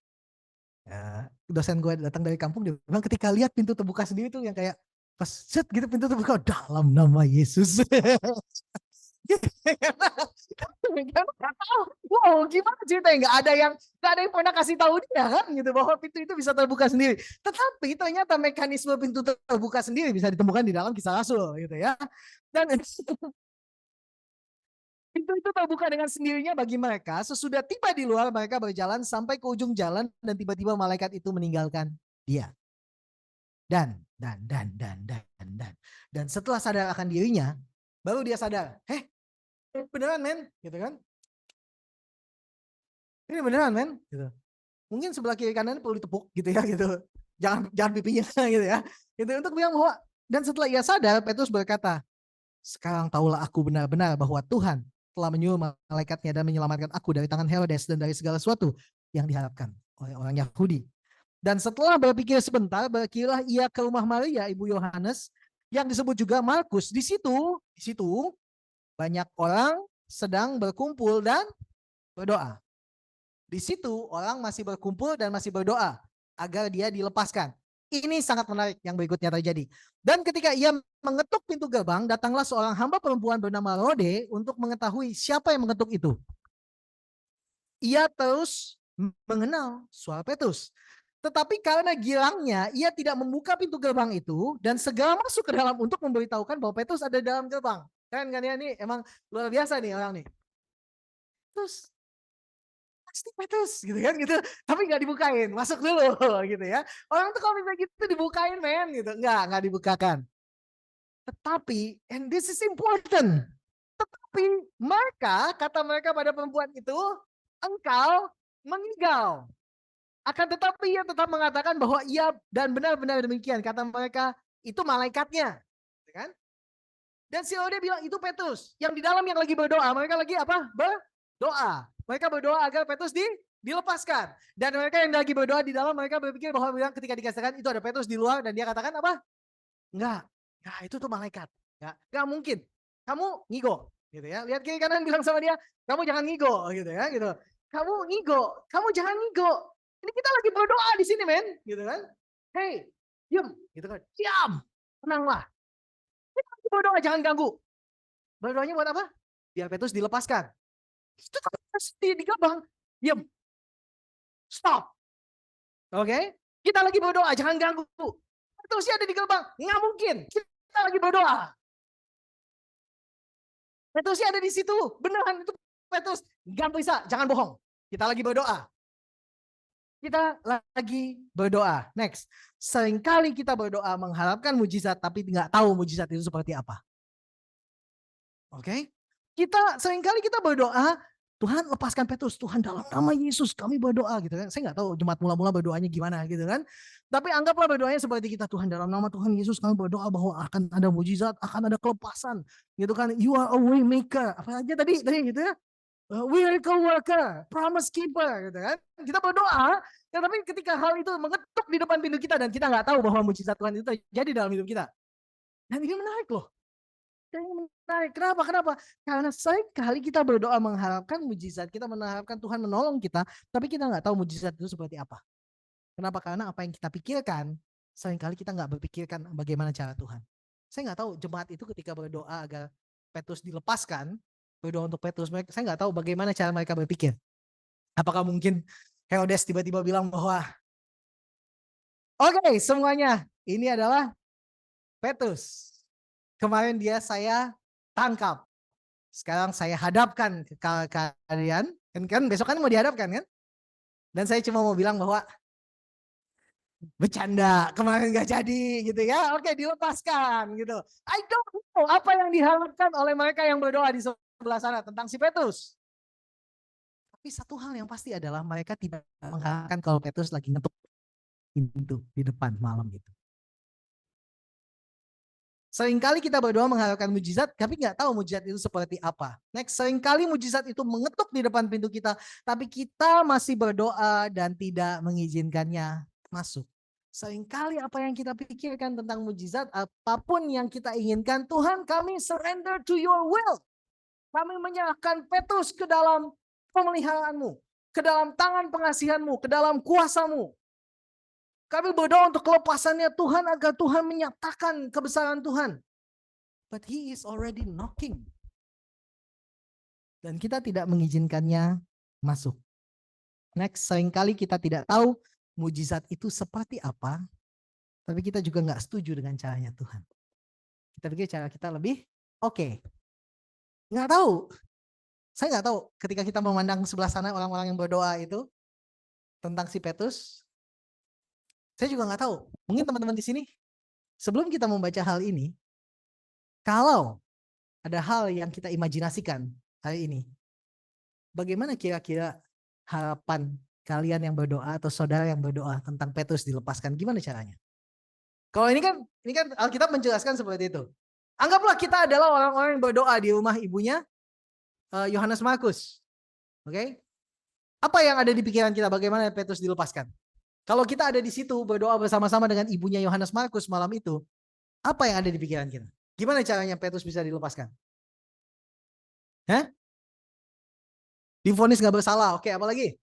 Dosen gue datang dari kampung, dia bilang ketika lihat pintu terbuka sendiri tuh yang kayak pas set gitu pintu terbuka dalam nama Yesus. Wow, gimana ceritanya? Nggak ada yang pernah kasih tahu dia kan, gitu bahwa pintu itu bisa terbuka sendiri. Tetapi ternyata mekanisme pintu terbuka sendiri bisa ditemukan di dalam Kisah Rasul, gitu ya. Dan pintu itu terbuka dengan sendirinya bagi mereka. Sesudah tiba di luar, mereka berjalan sampai ke ujung jalan dan tiba-tiba malaikat itu meninggalkan dia. Dan setelah sadar akan dirinya, baru dia sadar, beneran, men, gitu kan? Ini beneran, men, gitu. Mungkin sebelah kiri kanan perlu ditepuk gitu ya, gitu. Jangan pipinya gitu ya. Gitu untuk bilang bahwa, dan setelah ia sadar, Petrus berkata, sekarang tahulah aku benar-benar bahwa Tuhan telah menyuruh malaikatnya dan menyelamatkan aku dari tangan Herodes dan dari segala sesuatu yang diharapkan oleh orang Yahudi. Dan setelah berpikir sebentar, berpikirlah ia ke rumah Maria, ibu Yohanes, yang disebut juga Markus. Di situ banyak orang sedang berkumpul dan berdoa. Di situ orang masih berkumpul dan masih berdoa agar dia dilepaskan. Ini sangat menarik yang berikutnya terjadi. Dan ketika ia mengetuk pintu gerbang, datanglah seorang hamba perempuan bernama Rode untuk mengetahui siapa yang mengetuk itu. Ia terus mengenal suara Petrus. Tetapi karena girangnya, ia tidak membuka pintu gerbang itu dan segera masuk ke dalam untuk memberitahukan bahwa Petrus ada di dalam gerbang. Keren kan ya, ini emang luar biasa nih orang nih. Terus pasti Petrus gitu kan gitu, tapi nggak dibukain, masuk dulu gitu ya. Orang tuh kalau misalnya gitu dibukain men gitu, nggak dibukakan. Tetapi, and this is important, tetapi kata mereka pada perempuan itu, engkau mengigau. Akan tetapi ia tetap mengatakan bahwa ia dan benar-benar demikian. Kata mereka itu malaikatnya. Kan? Dan si Rode bilang itu Petrus. Yang di dalam yang lagi berdoa. Mereka lagi apa? Berdoa. Mereka berdoa agar Petrus dilepaskan. Dan mereka yang lagi berdoa di dalam mereka berpikir bahwa ketika dikatakan itu ada Petrus di luar. Dan dia katakan apa? Enggak. Ya itu tuh malaikat. Ya, enggak mungkin. Kamu ngigo. Gitu ya. Lihat kiri kanan bilang sama dia. Kamu jangan ngigo. Gitu ya. Gitu. Kamu ngigo. Kamu jangan ngigo. Ini kita lagi berdoa di sini, men, gitu kan? Hey, diam, gitu kan? Diam, tenanglah. Kita lagi berdoa, jangan ganggu. Berdoanya buat apa? Biar Petrus dilepaskan. Itu di gerbang, diam, stop. Oke? Kita lagi berdoa, jangan ganggu. Petrusnya ada di gerbang, nggak mungkin. Kita lagi berdoa. Petrusnya ada di situ, beneran itu Petrus. Gak bisa, jangan bohong. Kita lagi berdoa. Kita lagi berdoa. Next. Seringkali kita berdoa mengharapkan mujizat tapi nggak tahu mujizat itu seperti apa. Oke? Seringkali kita berdoa, Tuhan lepaskan Petrus, Tuhan dalam nama Yesus kami berdoa gitu kan. Saya nggak tahu jemaat mula-mula berdoanya gimana gitu kan. Tapi anggaplah berdoanya seperti kita, Tuhan dalam nama Tuhan Yesus kami berdoa bahwa akan ada mujizat, akan ada kelepasan gitu kan. You are a way maker. Apa aja tadi gitu ya. Miracle worker, promise keeper gitu kan. Kita berdoa, tapi ketika hal itu mengetuk di depan pintu kita dan kita nggak tahu bahwa mujizat Tuhan itu terjadi dalam hidup kita. Dan ini menarik loh. Ini menarik. Kenapa? Karena seringkali kita berdoa mengharapkan mujizat, kita mengharapkan Tuhan menolong kita, tapi kita nggak tahu mujizat itu seperti apa. Kenapa? Karena apa yang kita pikirkan, seringkali kita nggak berpikirkan bagaimana cara Tuhan. Saya nggak tahu jemaat itu ketika berdoa agar Petrus dilepaskan, berdoa untuk Petrus, saya nggak tahu bagaimana cara mereka berpikir. Apakah mungkin Herodes tiba-tiba bilang bahwa oke, semuanya ini adalah Petrus. Kemarin dia saya tangkap. Sekarang saya hadapkan ke kalian. Kan besok kan mau dihadapkan kan? Dan saya cuma mau bilang bahwa bercanda, kemarin nggak jadi gitu ya. Oke, dilepaskan gitu. I don't know apa yang diharapkan oleh mereka yang berdoa di sebelah sana tentang si Petrus. Tapi satu hal yang pasti adalah mereka tidak mengharapkan kalau Petrus lagi ngetuk pintu di depan malam itu. Seringkali kita berdoa mengharapkan mujizat, tapi nggak tahu mujizat itu seperti apa. Next, seringkali mujizat itu mengetuk di depan pintu kita, tapi kita masih berdoa dan tidak mengizinkannya masuk. Seringkali apa yang kita pikirkan tentang mujizat, apapun yang kita inginkan, Tuhan kami surrender to your will. Kami menyerahkan Petrus ke dalam pemeliharaanmu, ke dalam tangan pengasihanmu, ke dalam kuasamu. Kami berdoa untuk kelepasannya Tuhan agar Tuhan menyatakan kebesaran Tuhan. But he is already knocking. Dan kita tidak mengizinkannya masuk. Next, seringkali kita tidak tahu mujizat itu seperti apa. Tapi kita juga nggak setuju dengan caranya Tuhan. Kita pikir cara kita lebih oke. Nggak tahu. Saya nggak tahu ketika kita memandang sebelah sana orang-orang yang berdoa itu tentang si Petrus. Saya juga nggak tahu. Mungkin teman-teman di sini sebelum kita membaca hal ini, kalau ada hal yang kita imajinasikan hari ini, bagaimana kira-kira harapan kalian yang berdoa atau saudara yang berdoa tentang Petrus dilepaskan? Gimana caranya? Kalau ini kan Alkitab menjelaskan seperti itu. Anggaplah kita adalah orang-orang yang berdoa di rumah ibunya Yohanes Markus. Oke? Apa yang ada di pikiran kita bagaimana Petrus dilepaskan? Kalau kita ada di situ berdoa bersama-sama dengan ibunya Yohanes Markus malam itu, apa yang ada di pikiran kita? Gimana caranya Petrus bisa dilepaskan? Hah? Divonis gak bersalah. Oke, apa lagi?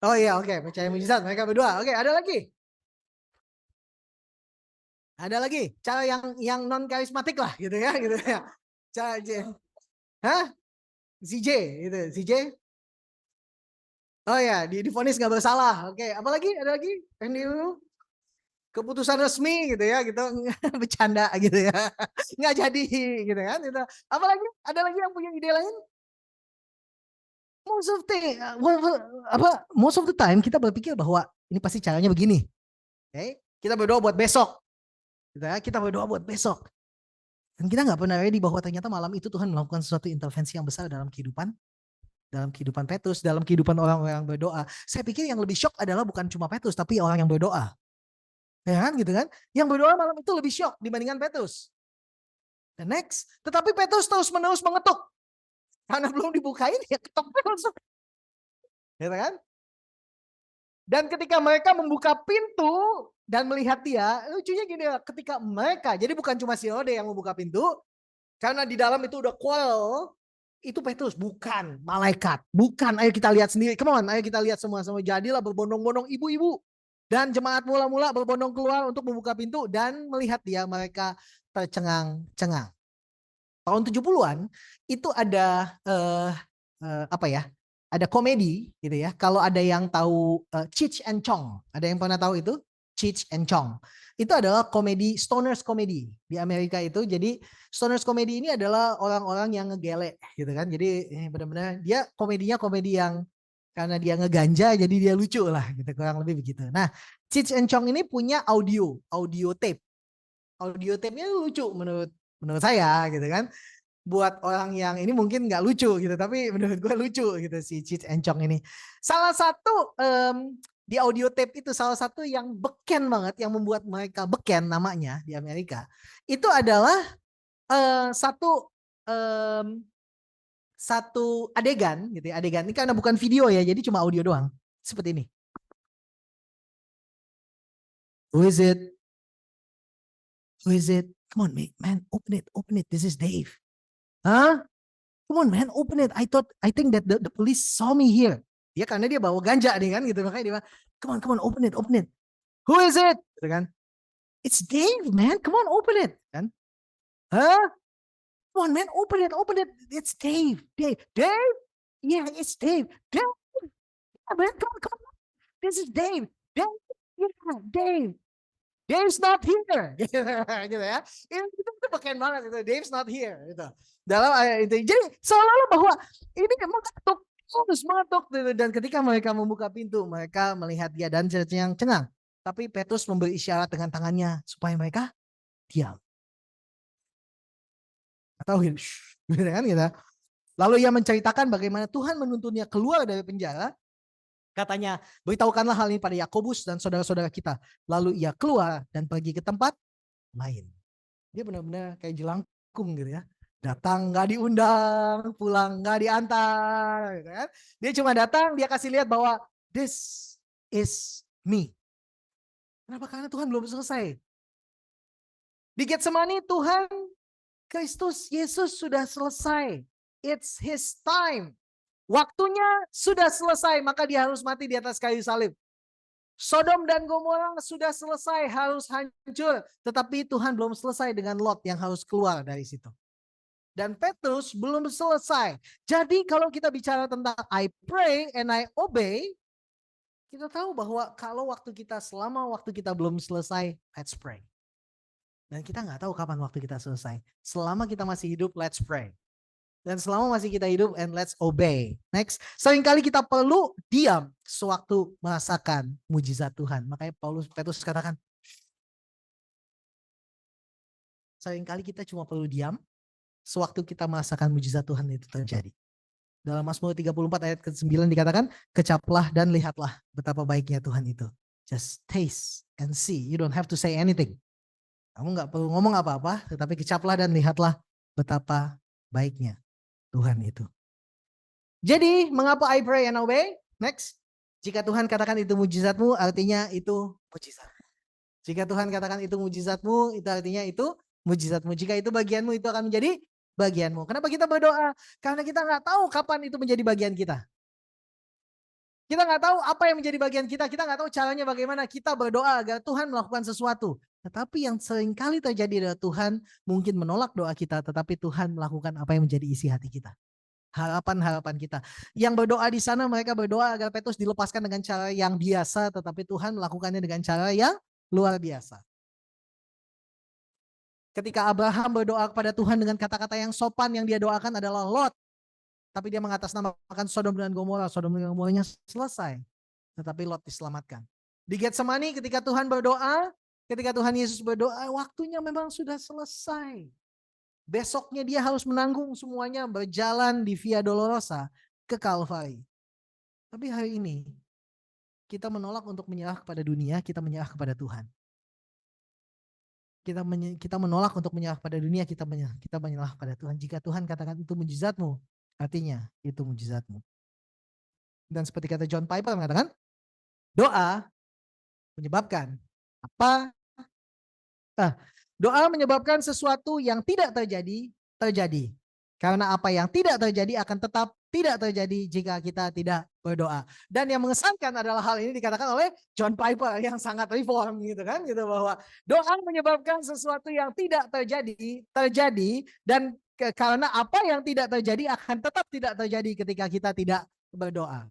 Oh iya, oke, percaya mujizat mereka berdua. Oke, ada lagi? Ada lagi? Cara yang non karismatik lah gitu ya, gitu ya. Cara hah? CJ gitu, CJ. Oh ya, divonis gak bersalah. Oke, apa lagi? Ada lagi? Yang dulu keputusan resmi gitu ya, gitu. Bercanda gitu ya. Nggak jadi gitu kan. Gitu. Apa lagi? Ada lagi yang punya ide lain? Most of the time kita berpikir bahwa ini pasti caranya begini. Okay? Kita berdoa buat besok. Gitu ya. Kita berdoa buat besok. Dan kita nggak pernah ready bahwa ternyata malam itu Tuhan melakukan sesuatu intervensi yang besar dalam kehidupan Petrus, dalam kehidupan orang-orang yang berdoa. Saya pikir yang lebih shock adalah bukan cuma Petrus, tapi orang yang berdoa. Ya kan, gitu kan? Yang berdoa malam itu lebih shock dibandingkan Petrus. Dan next, tetapi Petrus terus-menerus mengetuk. Karena belum dibukain, ya ketok terus. Gitu kan? Dan ketika mereka membuka pintu dan melihat dia, lucunya gini, ketika mereka, jadi bukan cuma si Rode yang membuka pintu, karena di dalam itu udah quarrel, itu Petrus, bukan malaikat, bukan. Ayo kita lihat sendiri, come on, ayo kita lihat semua-sama. Jadilah berbondong-bondong ibu-ibu dan jemaat mula-mula berbondong keluar untuk membuka pintu dan melihat dia, mereka tercengang-cengang. Tahun 70-an itu ada apa ya? Ada komedi gitu ya. Kalau ada yang tahu Cheech and Chong, ada yang pernah tahu itu? Cheech and Chong. Itu adalah komedi, stoners komedi di Amerika itu. Jadi stoners komedi ini adalah orang-orang yang ngegele gitu kan. Jadi benar-benar dia komedinya komedi yang karena dia ngeganja jadi dia lucu lah gitu, kurang lebih begitu. Nah, Cheech and Chong ini punya audio tape. Audio tape-nya lucu menurut saya gitu kan. Buat orang yang ini mungkin nggak lucu gitu, tapi menurut gue lucu gitu si Cheech and Chong ini. Salah satu di audio tape itu, salah satu yang beken banget, yang membuat mereka beken namanya di Amerika, itu adalah satu adegan gitu ya. Adegan ini karena bukan video ya, jadi cuma audio doang. Seperti ini. Who is it? Who is it? Come on man, open it. This is Dave. Huh? Come on man, open it. I think that the police saw me here. Ya karena dia bawa ganja nih kan gitu, makanya dia bilang, come on, open it. Who is it? Gitu kan? It's Dave man, come on, open it. Kan? Huh? Come on man, open it. It's Dave. Yeah, it's Dave. Yeah, man, come on. This is Dave. Yeah, Dave. Dave's not here, gitu ya. Itu beken banget itu. Dave's not here, gitu. Dalam ayat itu, jadi seolah-olah bahwa ini mengetuk, dan ketika mereka membuka pintu, mereka melihat dia dan cengang-cengang. Tapi Petrus memberi isyarat dengan tangannya supaya mereka diam. Atau gitu kan gitu. Lalu ia menceritakan bagaimana Tuhan menuntunnya keluar dari penjara. Katanya, beritahukanlah hal ini pada Yakobus dan saudara-saudara kita. Lalu ia keluar dan pergi ke tempat lain. Dia benar-benar kayak jelangkung gitu ya. Datang gak diundang, pulang gak diantar. Gitu kan. Dia cuma datang, dia kasih lihat bahwa this is me. Kenapa? Karena Tuhan belum selesai. Di Getsemani Tuhan, Kristus Yesus sudah selesai. It's his time. Waktunya sudah selesai, maka dia harus mati di atas kayu salib. Sodom dan Gomora sudah selesai, harus hancur. Tetapi Tuhan belum selesai dengan Lot yang harus keluar dari situ. Dan Petrus belum selesai. Jadi kalau kita bicara tentang I pray and I obey, kita tahu bahwa kalau selama waktu kita belum selesai, let's pray. Dan kita nggak tahu kapan waktu kita selesai. Selama kita masih hidup, let's pray. Dan selama masih kita hidup, and let's obey. Next, seringkali kita perlu diam sewaktu merasakan mujizat Tuhan. Makanya Petrus katakan, seringkali kita cuma perlu diam sewaktu kita merasakan mujizat Tuhan itu terjadi. Dalam Mazmur 34 ayat ke-9 dikatakan, kecaplah dan lihatlah betapa baiknya Tuhan itu. Just taste and see. You don't have to say anything. Kamu nggak perlu ngomong apa-apa, tetapi kecaplah dan lihatlah betapa baiknya Tuhan itu. Jadi, mengapa I pray and obey? Next. Jika Tuhan katakan itu mujizatmu, artinya itu mujizat. Jika Tuhan katakan itu mujizatmu, itu artinya itu mujizatmu. Jika itu bagianmu, itu akan menjadi bagianmu. Kenapa kita berdoa? Karena kita nggak tahu kapan itu menjadi bagian kita. Kita nggak tahu apa yang menjadi bagian kita nggak tahu caranya bagaimana kita berdoa agar Tuhan melakukan sesuatu. Tetapi yang seringkali terjadi adalah Tuhan mungkin menolak doa kita, tetapi Tuhan melakukan apa yang menjadi isi hati kita. Harapan-harapan kita. Yang berdoa di sana mereka berdoa agar Petrus dilepaskan dengan cara yang biasa, tetapi Tuhan melakukannya dengan cara yang luar biasa. Ketika Abraham berdoa kepada Tuhan dengan kata-kata yang sopan, yang dia doakan adalah Lot. Tapi dia mengatasnamakan Sodom dan Gomora. Sodom dan Gomoranya selesai. Tetapi Lot diselamatkan. Di Getsemani ketika Tuhan berdoa, ketika Tuhan Yesus berdoa, waktunya memang sudah selesai. Besoknya dia harus menanggung semuanya, berjalan di Via Dolorosa ke Kalvari. Tapi hari ini kita menolak untuk menyerah kepada dunia, kita menyerah kepada Tuhan. Kita menolak untuk menyerah pada dunia, kita menyerah pada Tuhan. Jika Tuhan katakan itu mujizatmu, artinya itu mujizatmu. Dan seperti kata John Piper mengatakan, doa menyebabkan apa? Doa menyebabkan sesuatu yang tidak terjadi, terjadi. Karena apa yang tidak terjadi akan tetap tidak terjadi jika kita tidak berdoa. Dan yang mengesankan adalah hal ini dikatakan oleh John Piper yang sangat reform gitu kan, gitu bahwa doa menyebabkan sesuatu yang tidak terjadi, terjadi, dan karena apa yang tidak terjadi akan tetap tidak terjadi ketika kita tidak berdoa.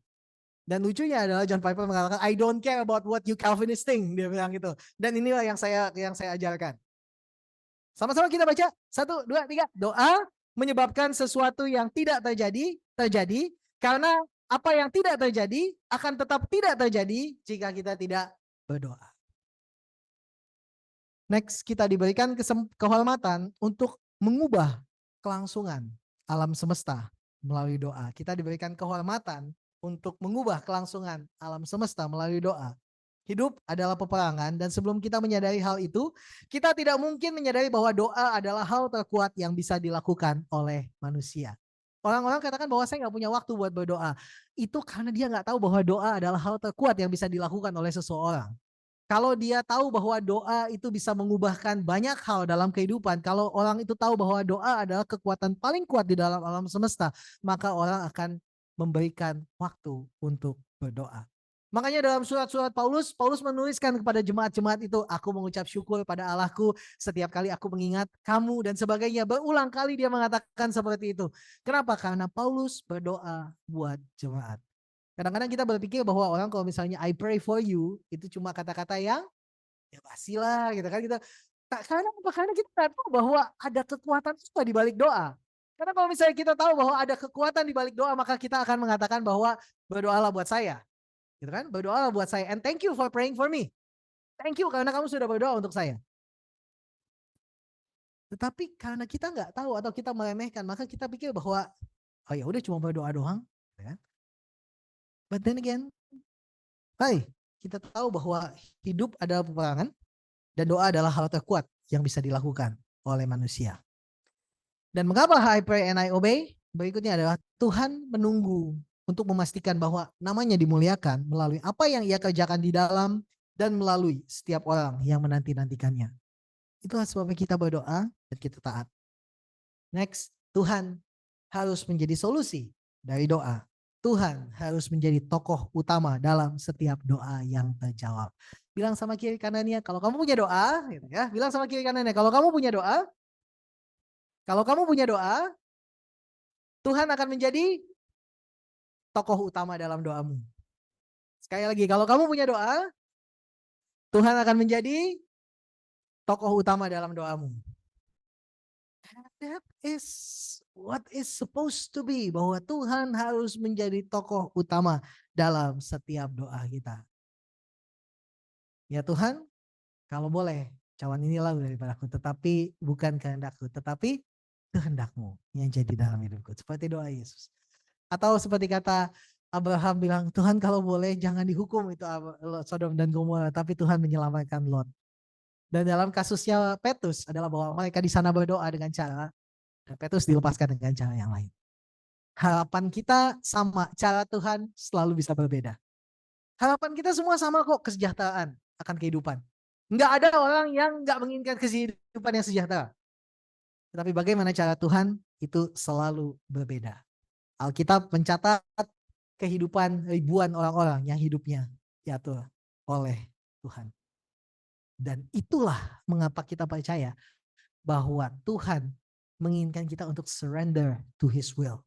Dan lucunya adalah John Piper mengatakan, I don't care about what you Calvinist think, dia bilang gitu. Dan inilah yang saya ajarkan. Sama-sama kita baca, 1, 2, 3. Doa menyebabkan sesuatu yang tidak terjadi, terjadi. Karena apa yang tidak terjadi akan tetap tidak terjadi jika kita tidak berdoa. Next, kita diberikan kehormatan untuk mengubah kelangsungan alam semesta melalui doa. Kita diberikan kehormatan untuk mengubah kelangsungan alam semesta melalui doa. Hidup adalah peperangan, dan sebelum kita menyadari hal itu, kita tidak mungkin menyadari bahwa doa adalah hal terkuat yang bisa dilakukan oleh manusia. Orang-orang katakan bahwa saya nggak punya waktu buat berdoa. Itu karena dia nggak tahu bahwa doa adalah hal terkuat yang bisa dilakukan oleh seseorang. Kalau dia tahu bahwa doa itu bisa mengubahkan banyak hal dalam kehidupan, kalau orang itu tahu bahwa doa adalah kekuatan paling kuat di dalam alam semesta, maka orang akan memberikan waktu untuk berdoa. Makanya dalam surat-surat Paulus menuliskan kepada jemaat-jemaat itu, aku mengucap syukur pada Allahku setiap kali aku mengingat kamu dan sebagainya. Berulang kali dia mengatakan seperti itu. Kenapa? Karena Paulus berdoa buat jemaat. Kadang-kadang kita berpikir bahwa orang kalau misalnya I pray for you, itu cuma kata-kata yang ya basi lah gitu kan. Karena kita tidak tahu bahwa ada kekuatan apa di balik doa. Karena kalau misalnya kita tahu bahwa ada kekuatan di balik doa, maka kita akan mengatakan bahwa berdoalah buat saya. Gitu kan? Berdoalah buat saya. And thank you for praying for me. Thank you karena kamu sudah berdoa untuk saya. Tetapi karena kita nggak tahu atau kita meremehkan, maka kita pikir bahwa oh ya udah cuma berdoa doang. Gitu kan? But then again, kita tahu bahwa hidup adalah peperangan dan doa adalah hal terkuat yang bisa dilakukan oleh manusia. Dan mengapa I pray and I obey? Berikutnya adalah Tuhan menunggu untuk memastikan bahwa namanya dimuliakan melalui apa yang ia kerjakan di dalam dan melalui setiap orang yang menanti-nantikannya. Itulah sebabnya kita berdoa dan kita taat. Next, Tuhan harus menjadi solusi dari doa. Tuhan harus menjadi tokoh utama dalam setiap doa yang terjawab. Bilang sama kiri kanannya, kalau kamu punya doa, gitu ya. Bilang sama kiri kanannya, kalau kamu punya doa, Tuhan akan menjadi tokoh utama dalam doamu. Sekali lagi, kalau kamu punya doa, Tuhan akan menjadi tokoh utama dalam doamu. That is what is supposed to be, bahwa Tuhan harus menjadi tokoh utama dalam setiap doa kita. Ya Tuhan, kalau boleh, cawan inilah daripadaku, tetapi bukan kehendakku, tetapi kehendakmu yang jadi dalam hidupku. Seperti doa Yesus. Atau seperti kata Abraham bilang, Tuhan kalau boleh jangan dihukum itu Sodom dan Gomora, tapi Tuhan menyelamatkan Lot. Dan dalam kasusnya Petrus adalah bahwa mereka di sana berdoa dengan cara, dan Petrus dilepaskan dengan cara yang lain. Harapan kita sama, cara Tuhan selalu bisa berbeda. Harapan kita semua sama kok, kesejahteraan akan kehidupan. Nggak ada orang yang nggak menginginkan kehidupan yang sejahtera. Tetapi bagaimana cara Tuhan itu selalu berbeda. Alkitab mencatat kehidupan ribuan orang-orang yang hidupnya diatur oleh Tuhan. Dan itulah mengapa kita percaya bahwa Tuhan menginginkan kita untuk surrender to His will.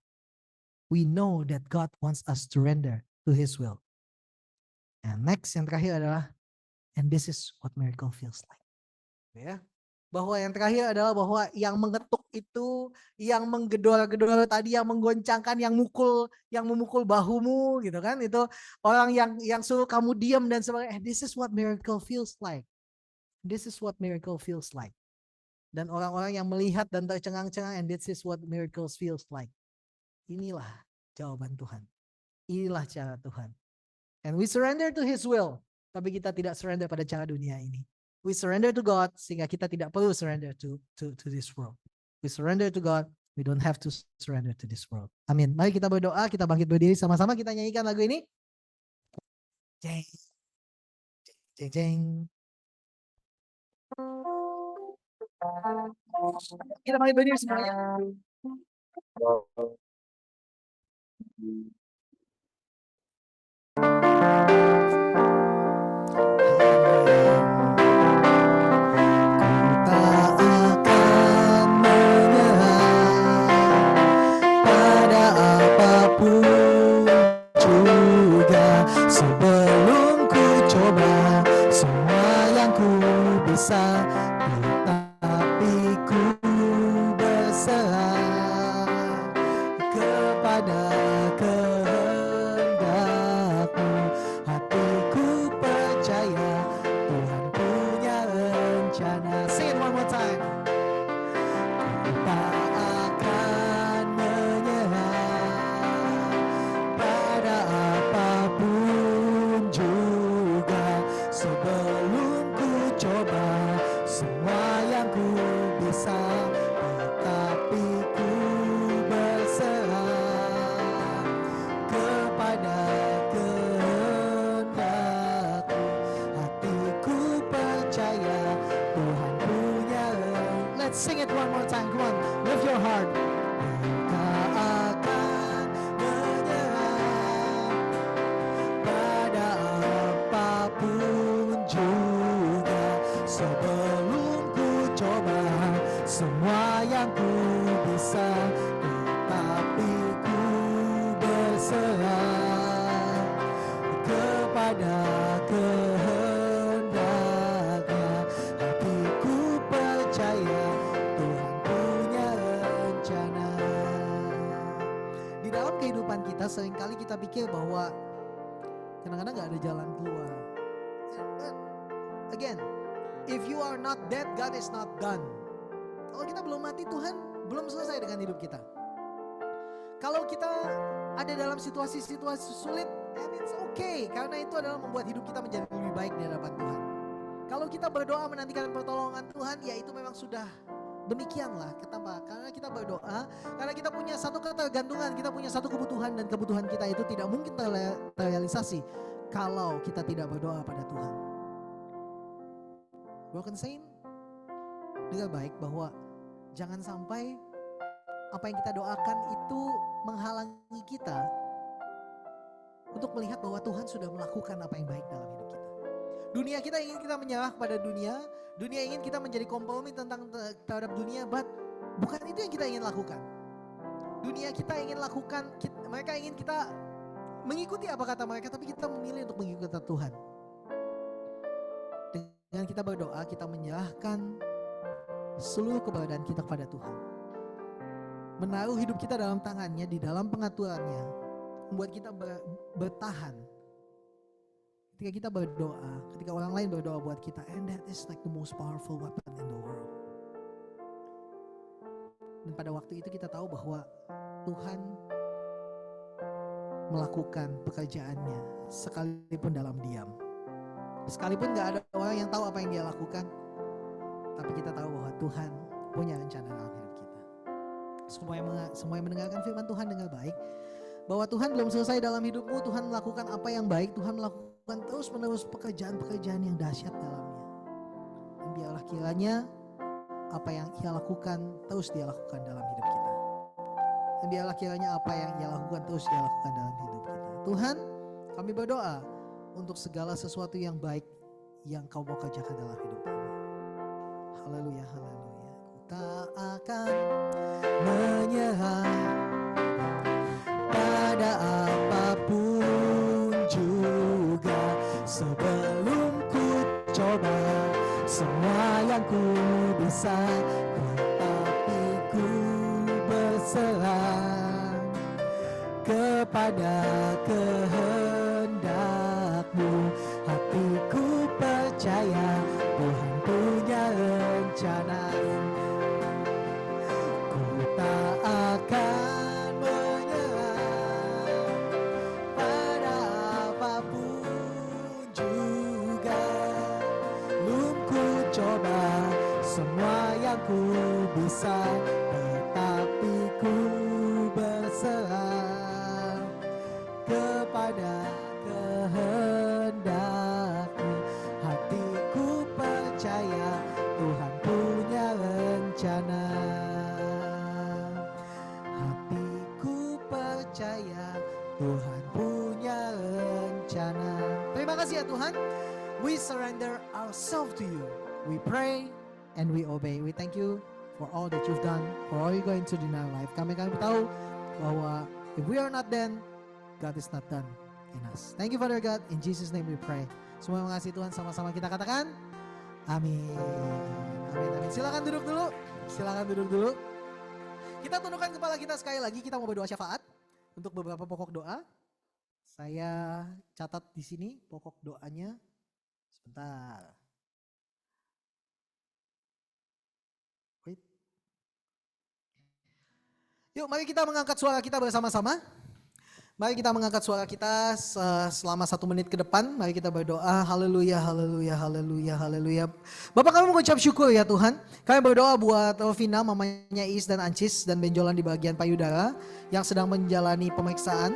We know that God wants us to surrender to His will. And next, yang terakhir adalah, and this is what miracle feels like. Ya, bahwa yang terakhir adalah bahwa yang mengetuk itu, yang menggedor-gedor tadi, yang menggoncangkan, yang memukul bahumu, gitu kan? Itu orang yang suruh kamu diam dan sebagainya. This is what miracle feels like. This is what miracle feels like. Dan orang-orang yang melihat dan tercengang-cengang, and this is what miracles feels like. Inilah jawaban Tuhan. Inilah cara Tuhan. And we surrender to His will. Tapi kita tidak surrender pada cara dunia ini. We surrender to God sehingga kita tidak perlu surrender to this world. We surrender to God. We don't have to surrender to this world. Amin. Mari kita berdoa, kita bangkit berdiri sama-sama, kita nyanyikan lagu ini. Jeng, jeng, jeng. Kita bangkit berdiri semuanya. Sebelum ku coba semua yang ku bisa, tetapi ku berserah kepada kehendak-Mu. Hatiku percaya Tuhan punya rencana. Sing it one more time. Ku tak akan menyerah pada apapun juga, sebelum ku coba semua yang ku bisa, tetapi ku berserah kepada kehendak-Mu. Hatiku percaya Tuhan punya. Let's sing it one more time. Come on, lift your heart. Tak akan menyerah pada apapun juga, sebelum ku coba semua yang ku bisa, tetapi ku berserah kepada kehendak-Nya. Hatiku percaya Tuhan punya rencana. Di dalam kehidupan kita seringkali kita pikir bahwa kadang-kadang gak ada jalan keluar. But again, if you are not dead, God is not done. Kalau kita belum mati, Tuhan belum selesai dengan hidup kita. Kalau kita ada dalam situasi-situasi sulit, and it's okay, karena itu adalah membuat hidup kita menjadi lebih baik di hadapan Tuhan. Kalau kita berdoa menantikan pertolongan Tuhan, ya itu memang sudah demikianlah. Kenapa? Karena kita berdoa, karena kita punya satu ketergantungan, kita punya satu kebutuhan, dan kebutuhan kita itu tidak mungkin terrealisasi kalau kita tidak berdoa pada Tuhan. Broken Saint, dengar baik bahwa jangan sampai apa yang kita doakan itu menghalangi kita untuk melihat bahwa Tuhan sudah melakukan apa yang baik dalam hidup kita. Dunia kita ingin kita menyerah pada dunia ingin kita menjadi kompromi terhadap dunia, but bukan itu yang kita ingin lakukan. Dunia kita ingin lakukan, mereka ingin kita mengikuti apa kata mereka, tapi kita memilih untuk mengikuti kata Tuhan. Dengan kita berdoa, kita menyerahkan seluruh keberadaan kita kepada Tuhan. Menaruh hidup kita dalam tangannya, di dalam pengaturannya, membuat kita bertahan. Ketika kita berdoa, ketika orang lain berdoa buat kita, and that is like the most powerful weapon in the world. Dan pada waktu itu kita tahu bahwa Tuhan melakukan pekerjaannya sekalipun dalam diam. Sekalipun gak ada orang yang tahu apa yang dia lakukan, tapi kita tahu bahwa Tuhan punya rencana dalam hidup kita. semua yang mendengarkan firman Tuhan dengan baik, bahwa Tuhan belum selesai dalam hidupmu. Tuhan melakukan apa yang baik, Tuhan melakukan terus-menerus pekerjaan-pekerjaan yang dahsyat dalamnya. Dan biarlah kiranya apa yang Ia lakukan terus Dia lakukan dalam hidup kita. Dan biarlah kiranya apa yang Ia lakukan terus Dia lakukan dalam hidup kita. Tuhan, kami berdoa untuk segala sesuatu yang baik yang Kau mau kerjakan dalam hidup kami. Haleluya, haleluya. Ku tak akan menyerah pada apapun juga, sebelum ku coba semua yang ku bisa, tetapi ku berserah kepada kehendak-Mu. Hatiku percaya Tuhan punya rencana. Ku tak akan menyerah pada apapun juga, belum ku coba semua yang ku bisa, tetapi ku berserah kepada kehendak-Mu. Hatiku percaya Tuhan punya rencana. Hatiku percaya Tuhan punya rencana. Terima kasih ya Tuhan. We surrender ourselves to You. We pray and we obey. We thank You for all that You've done, for all You're going to do in our life. Kami tahu bahwa if we are not done, God is not done in us. Thank You Father God. In Jesus' name we pray. Semua mengasihi Tuhan, sama-sama kita katakan amin. Amin, amin. Silakan duduk dulu. Silakan duduk dulu. Kita tundukkan kepala kita sekali lagi. Kita mau berdoa syafaat untuk beberapa pokok doa. Saya catat di sini pokok doanya. Sebentar. Wait. Yuk, mari kita mengangkat suara kita bersama-sama. Mari kita mengangkat suara kita selama 1 menit ke depan. Mari kita berdoa. Haleluya, haleluya, haleluya, haleluya. Bapak, kami mengucap syukur ya Tuhan. Kami berdoa buat Elvina, mamanya Is dan Ancis dan benjolan di bagian payudara yang sedang menjalani pemeriksaan.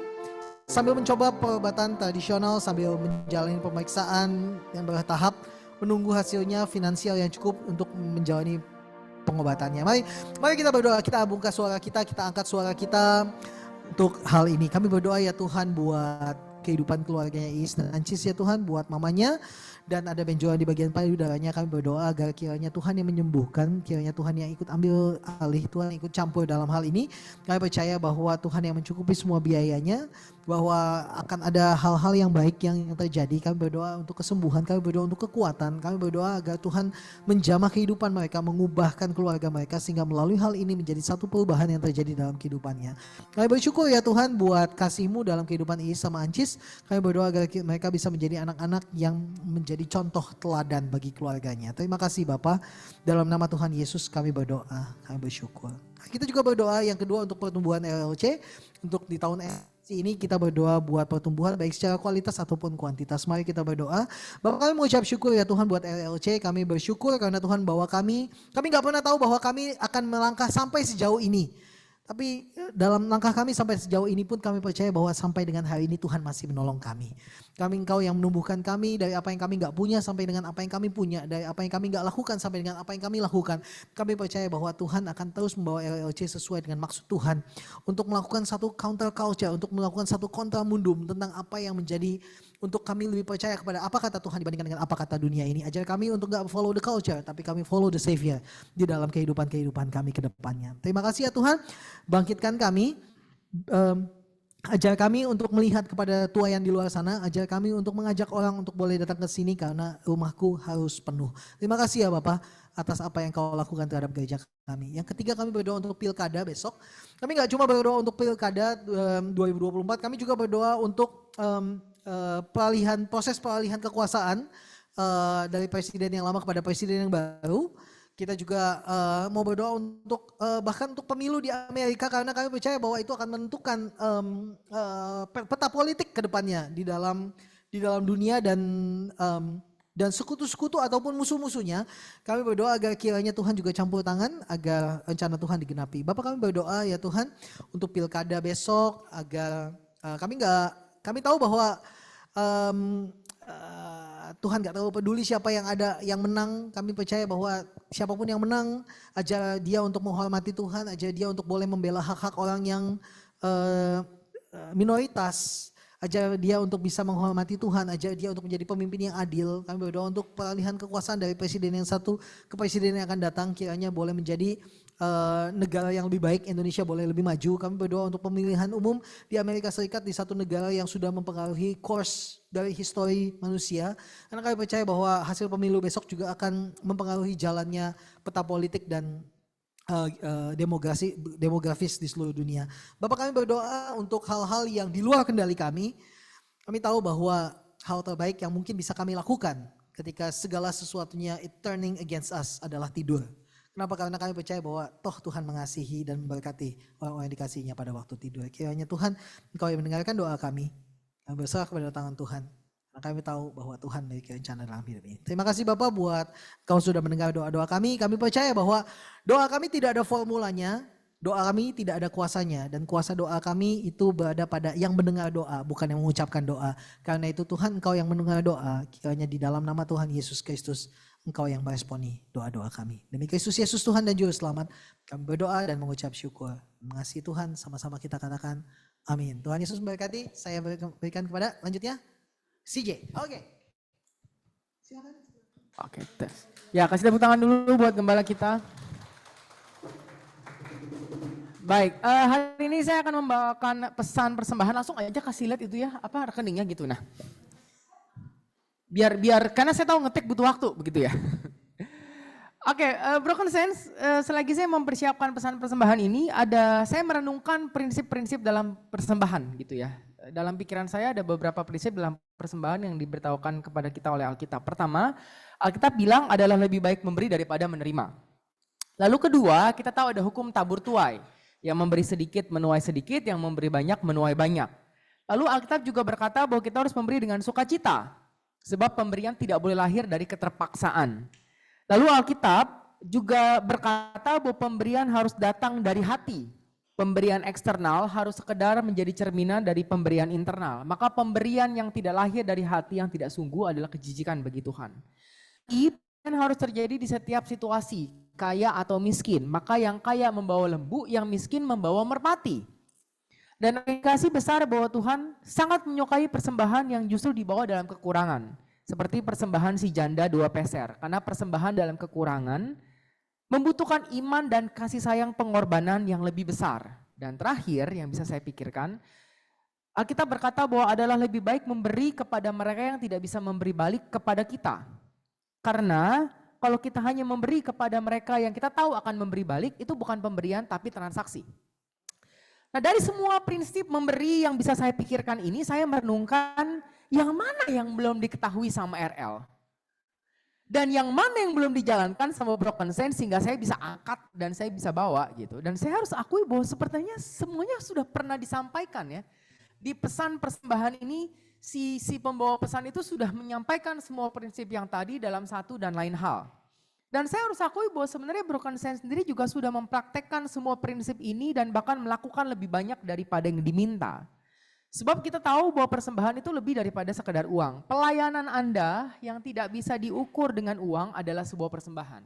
Sambil mencoba pengobatan tradisional, sambil menjalani pemeriksaan yang bertahap, menunggu hasilnya finansial yang cukup untuk menjalani pengobatannya. Mari kita berdoa, kita bungkas suara kita angkat suara kita untuk hal ini. Kami berdoa ya Tuhan buat kehidupan keluarganya Is dan Ancis ya Tuhan, buat mamanya dan ada benjolan di bagian payudaranya. Kami berdoa agar kiranya Tuhan yang menyembuhkan, kiranya Tuhan yang ikut ambil alih, Tuhan yang ikut campur dalam hal ini. Kami percaya bahwa Tuhan yang mencukupi semua biayanya, bahwa akan ada hal-hal yang baik yang terjadi. Kami berdoa untuk kesembuhan, kami berdoa untuk kekuatan, kami berdoa agar Tuhan menjamah kehidupan mereka, mengubahkan keluarga mereka sehingga melalui hal ini menjadi satu perubahan yang terjadi dalam kehidupannya. Kami bersyukur ya Tuhan buat kasih-Mu dalam kehidupan Is sama Ancis. Kami berdoa agar mereka bisa menjadi anak-anak yang menjadi contoh teladan bagi keluarganya. Terima kasih Bapa. Dalam nama Tuhan Yesus kami berdoa, kami bersyukur. Kita juga berdoa yang kedua untuk pertumbuhan RLC. Untuk di tahun ini kita berdoa buat pertumbuhan baik secara kualitas ataupun kuantitas. Mari kita berdoa. Bapak, kami mengucap syukur ya Tuhan buat RLC. Kami bersyukur karena Tuhan bawa kami gak pernah tahu bahwa kami akan melangkah sampai sejauh ini. Tapi dalam langkah kami sampai sejauh ini pun kami percaya bahwa sampai dengan hari ini Tuhan masih menolong kami. Engkau yang menumbuhkan kami dari apa yang kami gak punya sampai dengan apa yang kami punya. Dari apa yang kami gak lakukan sampai dengan apa yang kami lakukan. Kami percaya bahwa Tuhan akan terus membawa RLC sesuai dengan maksud Tuhan. Untuk melakukan satu counter culture, untuk melakukan satu kontra mundum tentang apa yang menjadi, untuk kami lebih percaya kepada apa kata Tuhan dibandingkan dengan apa kata dunia ini. Ajar kami untuk gak follow the culture, tapi kami follow the Savior di dalam kehidupan kami ke depannya. Terima kasih ya Tuhan, bangkitkan kami, ajar kami untuk melihat kepada tuayan di luar sana, ajar kami untuk mengajak orang untuk boleh datang ke sini karena rumahku harus penuh. Terima kasih ya Bapak atas apa yang Kau lakukan terhadap gereja kami. Yang ketiga, kami berdoa untuk pilkada besok. Kami gak cuma berdoa untuk pilkada 2024, kami juga berdoa untuk proses peralihan kekuasaan dari presiden yang lama kepada presiden yang baru. Kita juga mau berdoa untuk bahkan untuk pemilu di Amerika karena kami percaya bahwa itu akan menentukan peta politik ke depannya di dalam dunia dan dan sekutu-sekutu ataupun musuh-musuhnya. Kami berdoa agar kiranya Tuhan juga campur tangan agar rencana Tuhan digenapi. Bapak, kami berdoa ya Tuhan untuk pilkada besok agar kami tahu bahwa Tuhan gak terlalu peduli siapa yang menang. Kami percaya bahwa siapapun yang menang, ajar dia untuk menghormati Tuhan, ajar dia untuk boleh membela hak-hak orang yang minoritas, ajar dia untuk bisa menghormati Tuhan, ajar dia untuk menjadi pemimpin yang adil. Kami berdoa untuk peralihan kekuasaan dari presiden yang satu ke presiden yang akan datang, kiranya boleh menjadi negara yang lebih baik, Indonesia boleh lebih maju. Kami berdoa untuk pemilihan umum di Amerika Serikat, di satu negara yang sudah mempengaruhi course dari histori manusia. Karena kami percaya bahwa hasil pemilu besok juga akan mempengaruhi jalannya peta politik dan demografis di seluruh dunia. Bapak, kami berdoa untuk hal-hal yang di luar kendali kami. Kami tahu bahwa hal terbaik yang mungkin bisa kami lakukan ketika segala sesuatunya it turning against us adalah tidur. Kenapa? Karena kami percaya bahwa toh Tuhan mengasihi dan memberkati orang-orang yang dikasihinya pada waktu tidur. Kiranya Tuhan, Engkau yang mendengarkan doa kami. Kami berserah kepada tangan Tuhan. Karena kami tahu bahwa Tuhan memiliki rencana dalam hidup ini. Terima kasih Bapak buat Kau sudah mendengar doa-doa kami. Kami percaya bahwa doa kami tidak ada formulanya. Doa kami tidak ada kuasanya. Dan kuasa doa kami itu berada pada yang mendengar doa, bukan yang mengucapkan doa. Karena itu Tuhan, Engkau yang mendengar doa. Kiranya di dalam nama Tuhan Yesus Kristus, Engkau yang meresponi doa-doa kami. Demi Kristus Yesus Tuhan dan Juru Selamat, kami berdoa dan mengucap syukur. Mengasihi Tuhan, sama-sama kita katakan amin. Tuhan Yesus memberkati. Saya berikan kepada lanjutnya CJ. Oke. Silakan. Oke, tes. Ya, kasih tepuk tangan dulu buat gembala kita. Baik, hari ini saya akan membawakan pesan persembahan. Langsung aja kasih lihat itu ya, apa rekeningnya gitu. Nah, biar karena saya tahu ngetik butuh waktu begitu ya. Oke, Broken Sense, selagi saya mempersiapkan pesan persembahan ini, saya merenungkan prinsip-prinsip dalam persembahan gitu ya. Dalam pikiran saya ada beberapa prinsip dalam persembahan yang diberitahukan kepada kita oleh Alkitab. Pertama, Alkitab bilang adalah lebih baik memberi daripada menerima. Lalu kedua, kita tahu ada hukum tabur tuai. Yang memberi sedikit menuai sedikit, yang memberi banyak menuai banyak. Lalu Alkitab juga berkata bahwa kita harus memberi dengan sukacita. Sebab pemberian tidak boleh lahir dari keterpaksaan. Lalu Alkitab juga berkata bahwa pemberian harus datang dari hati. Pemberian eksternal harus sekedar menjadi cerminan dari pemberian internal. Maka pemberian yang tidak lahir dari hati yang tidak sungguh adalah kejijikan bagi Tuhan. Ini harus terjadi di setiap situasi, kaya atau miskin. Maka yang kaya membawa lembu, yang miskin membawa merpati. Dan indikasi besar bahwa Tuhan sangat menyukai persembahan yang justru dibawa dalam kekurangan. Seperti persembahan si janda 2 peser. Karena persembahan dalam kekurangan membutuhkan iman dan kasih sayang pengorbanan yang lebih besar. Dan terakhir yang bisa saya pikirkan, Alkitab berkata bahwa adalah lebih baik memberi kepada mereka yang tidak bisa memberi balik kepada kita. Karena kalau kita hanya memberi kepada mereka yang kita tahu akan memberi balik, itu bukan pemberian tapi transaksi. Nah, dari semua prinsip memberi yang bisa saya pikirkan ini, saya merenungkan yang mana yang belum diketahui sama RL. Dan yang mana yang belum dijalankan sama Broken Sense sehingga saya bisa angkat dan saya bisa bawa gitu. Dan saya harus akui bahwa sepertinya semuanya sudah pernah disampaikan ya. Di pesan persembahan ini si pembawa pesan itu sudah menyampaikan semua prinsip yang tadi dalam satu dan lain hal. Dan saya harus akui bahwa sebenarnya Broken Sense sendiri juga sudah mempraktekkan semua prinsip ini dan bahkan melakukan lebih banyak daripada yang diminta. Sebab kita tahu bahwa persembahan itu lebih daripada sekedar uang. Pelayanan Anda yang tidak bisa diukur dengan uang adalah sebuah persembahan.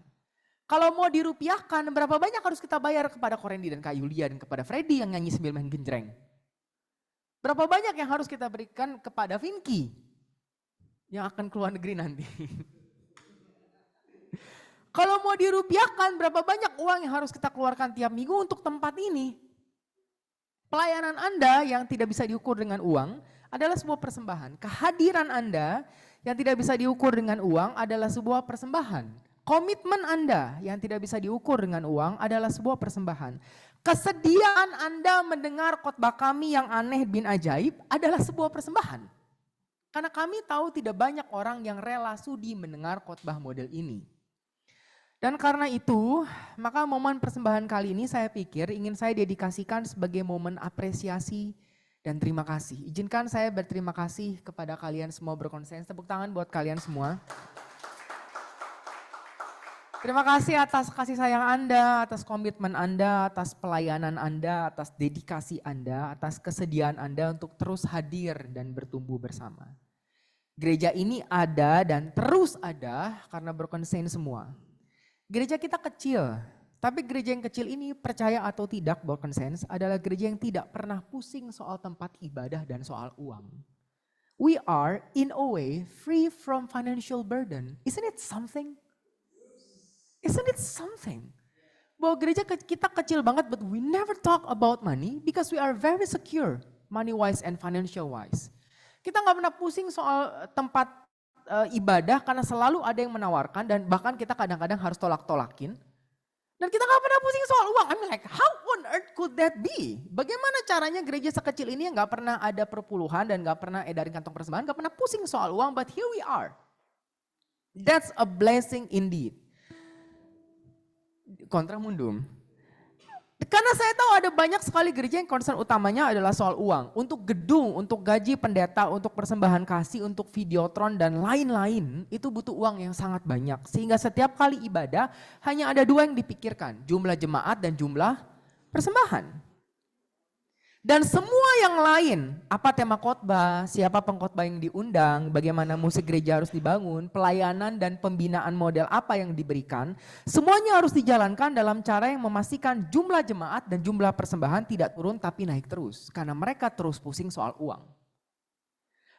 Kalau mau dirupiahkan, berapa banyak harus kita bayar kepada Korendi dan Kak Yulia dan kepada Freddy yang nyanyi sambil main genjreng? Berapa banyak yang harus kita berikan kepada Vinky yang akan keluar negeri nanti? Kalau mau dirupiahkan, berapa banyak uang yang harus kita keluarkan tiap minggu untuk tempat ini? Pelayanan Anda yang tidak bisa diukur dengan uang adalah sebuah persembahan. Kehadiran Anda yang tidak bisa diukur dengan uang adalah sebuah persembahan. Komitmen Anda yang tidak bisa diukur dengan uang adalah sebuah persembahan. Kesediaan Anda mendengar khotbah kami yang aneh bin ajaib adalah sebuah persembahan. Karena kami tahu tidak banyak orang yang rela sudi mendengar khotbah model ini. Dan karena itu, maka momen persembahan kali ini saya pikir ingin saya dedikasikan sebagai momen apresiasi dan terima kasih. Izinkan saya berterima kasih kepada kalian semua Broken Sense. Tepuk tangan buat kalian semua. Terima kasih atas kasih sayang Anda, atas komitmen Anda, atas pelayanan Anda, atas dedikasi Anda, atas kesediaan Anda untuk terus hadir dan bertumbuh bersama. Gereja ini ada dan terus ada karena Broken Saints semua. Gereja kita kecil, tapi gereja yang kecil ini percaya atau tidak Broken Saints adalah gereja yang tidak pernah pusing soal tempat ibadah dan soal uang. We are in a way free from financial burden. Isn't it something? Isn't it something? Bahwa gereja kita kecil banget, but we never talk about money because we are very secure, money-wise and financial-wise. Kita nggak pernah pusing soal tempat ibadah karena selalu ada yang menawarkan dan bahkan kita kadang-kadang harus tolak-tolakin. Dan kita nggak pernah pusing soal uang. I mean like, how on earth could that be? Bagaimana caranya gereja sekecil ini yang nggak pernah ada perpuluhan dan nggak pernah edarin kantong persembahan, nggak pernah pusing soal uang, but here we are. That's a blessing indeed. Kontra mundum. Karena saya tahu ada banyak sekali gereja yang concern utamanya adalah soal uang. Untuk gedung, untuk gaji pendeta, untuk persembahan kasih, untuk videotron dan lain-lain. Itu butuh uang yang sangat banyak. Sehingga setiap kali ibadah hanya ada dua yang dipikirkan. Jumlah jemaat dan jumlah persembahan. Dan semua yang lain, apa tema khotbah, siapa pengkhotbah yang diundang, bagaimana musik gereja harus dibangun, pelayanan dan pembinaan model apa yang diberikan, semuanya harus dijalankan dalam cara yang memastikan jumlah jemaat dan jumlah persembahan tidak turun tapi naik terus. Karena mereka terus pusing soal uang.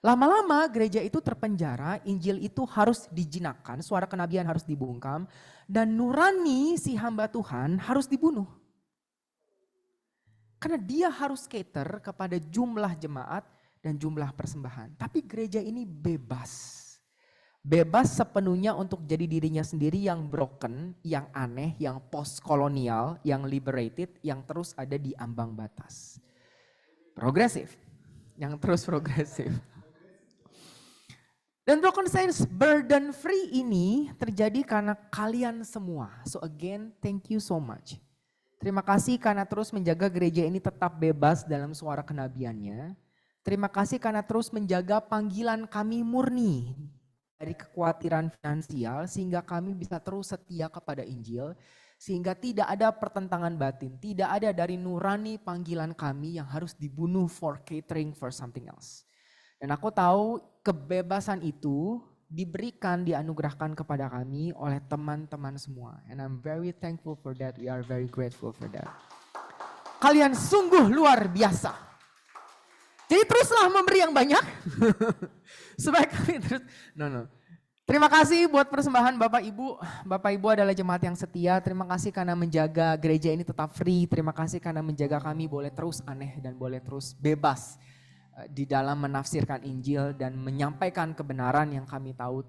Lama-lama gereja itu terpenjara, Injil itu harus dijinakkan, suara kenabian harus dibungkam, dan nurani si hamba Tuhan harus dibunuh. Karena dia harus cater kepada jumlah jemaat dan jumlah persembahan. Tapi gereja ini bebas. Bebas sepenuhnya untuk jadi dirinya sendiri yang broken, yang aneh, yang post-kolonial, yang liberated, yang terus ada di ambang batas. Progresif, yang terus progresif. Dan Broken Saints burden free ini terjadi karena kalian semua. So again, thank you so much. Terima kasih karena terus menjaga gereja ini tetap bebas dalam suara kenabiannya. Terima kasih karena terus menjaga panggilan kami murni dari kekhawatiran finansial sehingga kami bisa terus setia kepada Injil. Sehingga tidak ada pertentangan batin, tidak ada dari nurani panggilan kami yang harus dibunuh for catering for something else. Dan aku tahu kebebasan itu diberikan, dianugerahkan kepada kami oleh teman-teman semua. And I'm very thankful for that. We are very grateful for that. Kalian sungguh luar biasa. Jadi teruslah memberi yang banyak. Supaya kami terus. No. Terima kasih buat persembahan Bapak Ibu. Bapak Ibu adalah jemaat yang setia. Terima kasih karena menjaga gereja ini tetap free. Terima kasih karena menjaga kami boleh terus aneh dan boleh terus bebas di dalam menafsirkan Injil dan menyampaikan kebenaran yang kami tahu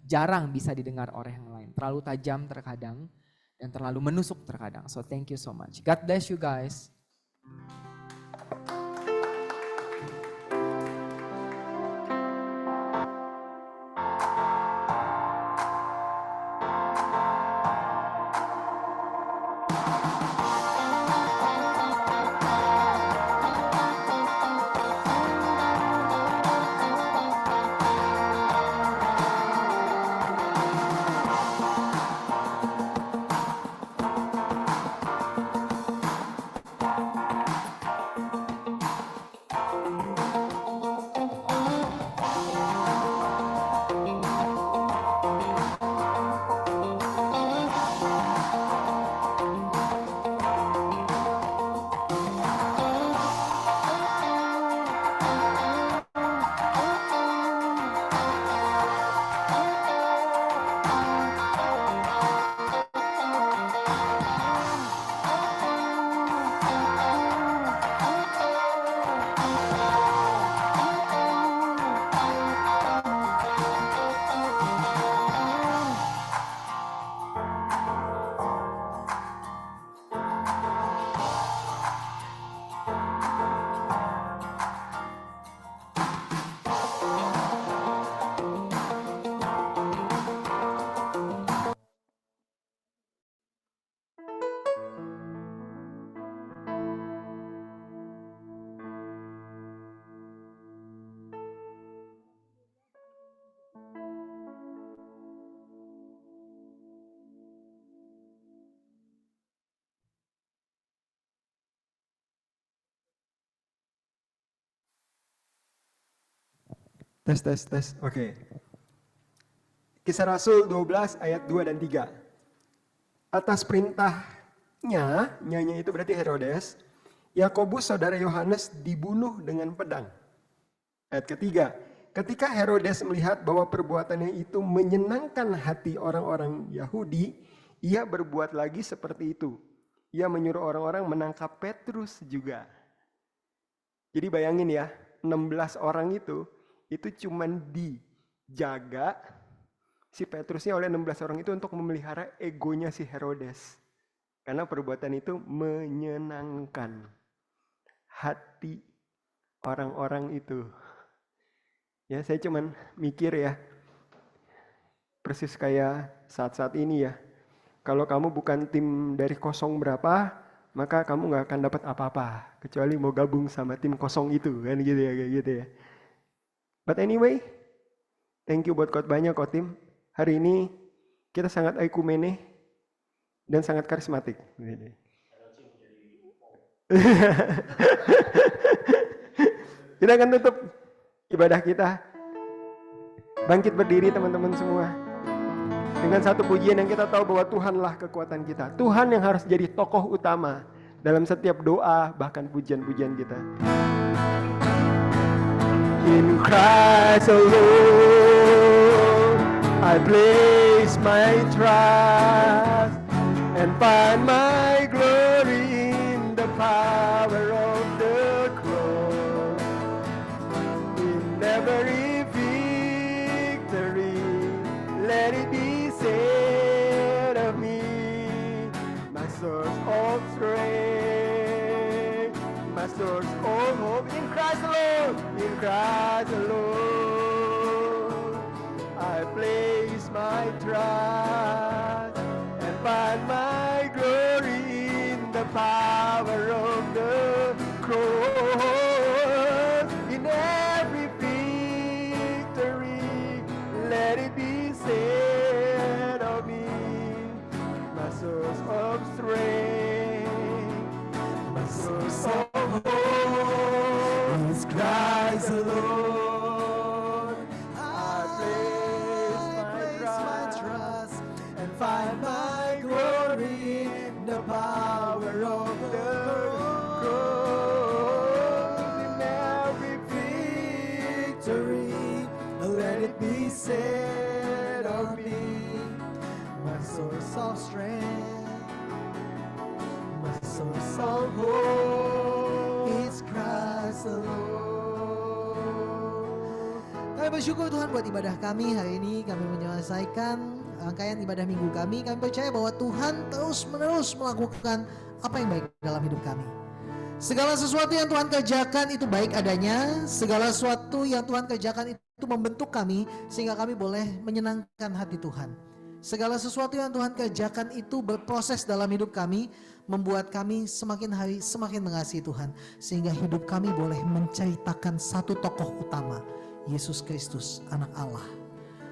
jarang bisa didengar oleh yang lain. Terlalu tajam terkadang dan terlalu menusuk terkadang. So thank you so much. God bless you guys. Tes. Oke. Kisah Rasul 12 ayat 2 dan 3. Atas perintahnya, nyanya itu berarti Herodes, Yakobus saudara Yohanes dibunuh dengan pedang. Ayat ketiga. Ketika Herodes melihat bahwa perbuatannya itu menyenangkan hati orang-orang Yahudi, ia berbuat lagi seperti itu. Ia menyuruh orang-orang menangkap Petrus juga. Jadi bayangin ya, 16 orang itu cuman dijaga si Petrusnya oleh 16 orang itu untuk memelihara egonya si Herodes. Karena perbuatan itu menyenangkan hati orang-orang itu. Ya, saya cuman mikir ya, persis kayak saat-saat ini ya. Kalau kamu bukan tim dari kosong berapa, maka kamu nggak akan dapat apa-apa. Kecuali mau gabung sama tim kosong itu, kan gitu ya, kayak gitu ya. But anyway, thank you buat khotbahnya Kotim. Hari ini kita sangat ekumene dan sangat karismatik. Kita akan tutup ibadah kita. Bangkit berdiri teman-teman semua. Dengan satu pujian yang kita tahu bahwa Tuhanlah kekuatan kita. Tuhan yang harus jadi tokoh utama dalam setiap doa, bahkan pujian-pujian kita. In Christ alone, I place my trust and find my glory in the power of the cross. In every victory, let it be said of me, my source of strength, my source of hope. In Christ alone, in Christ alone, I place my trust and find my glory in the power of the cross. In every victory, let it be said of me, my source of strength, my source of hope is Christ alone. I place my trust and find my glory in the power of the cross. In every victory, let it be said of me, my source of strength, my source of hope is Christ alone. Kami bersyukur Tuhan buat ibadah kami hari ini. Kami menyelesaikan rangkaian ibadah minggu kami. Kami percaya bahwa Tuhan terus-menerus melakukan apa yang baik dalam hidup kami. Segala sesuatu yang Tuhan kerjakan itu baik adanya. Segala sesuatu yang Tuhan kerjakan itu membentuk kami sehingga kami boleh menyenangkan hati Tuhan. Segala sesuatu yang Tuhan kerjakan itu berproses dalam hidup kami, membuat kami semakin hari semakin mengasihi Tuhan, sehingga hidup kami boleh menceritakan satu tokoh utama, Yesus Kristus, Anak Allah.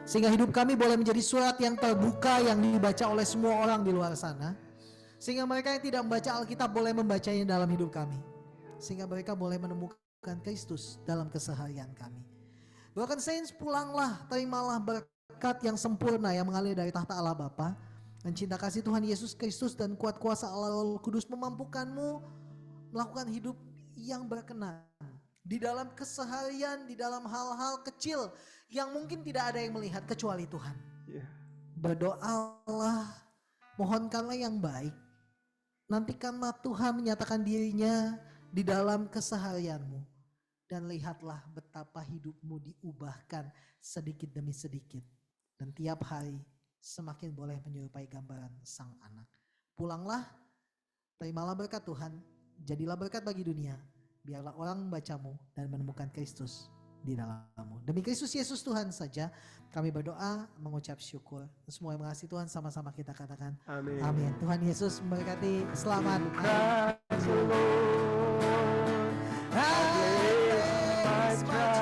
Sehingga hidup kami boleh menjadi surat yang terbuka yang dibaca oleh semua orang di luar sana. Sehingga mereka yang tidak membaca Alkitab boleh membacanya dalam hidup kami. Sehingga mereka boleh menemukan Kristus dalam keseharian kami. Broken Saints, pulanglah, terimalah berkat yang sempurna yang mengalir dari tahta Allah Bapa. Dan cinta kasih Tuhan Yesus Kristus dan kuat kuasa Allah Roh Kudus memampukanmu melakukan hidup yang berkenan. Di dalam keseharian, di dalam hal-hal kecil yang mungkin tidak ada yang melihat kecuali Tuhan. Berdoalah, mohonkanlah yang baik. Nantikanlah Tuhan menyatakan dirinya di dalam keseharianmu. Dan lihatlah betapa hidupmu diubahkan sedikit demi sedikit. Dan tiap hari semakin boleh menyerupai gambaran sang anak. Pulanglah, terimalah berkat Tuhan, jadilah berkat bagi dunia. Biarlah orang membacamu dan menemukan Kristus di dalammu. Demi Kristus Yesus Tuhan saja kami berdoa, mengucap syukur. Semua yang mengasihi Tuhan sama-sama kita katakan Amin. amin. Tuhan Yesus memberkati. Selamat. Christ alone, I place my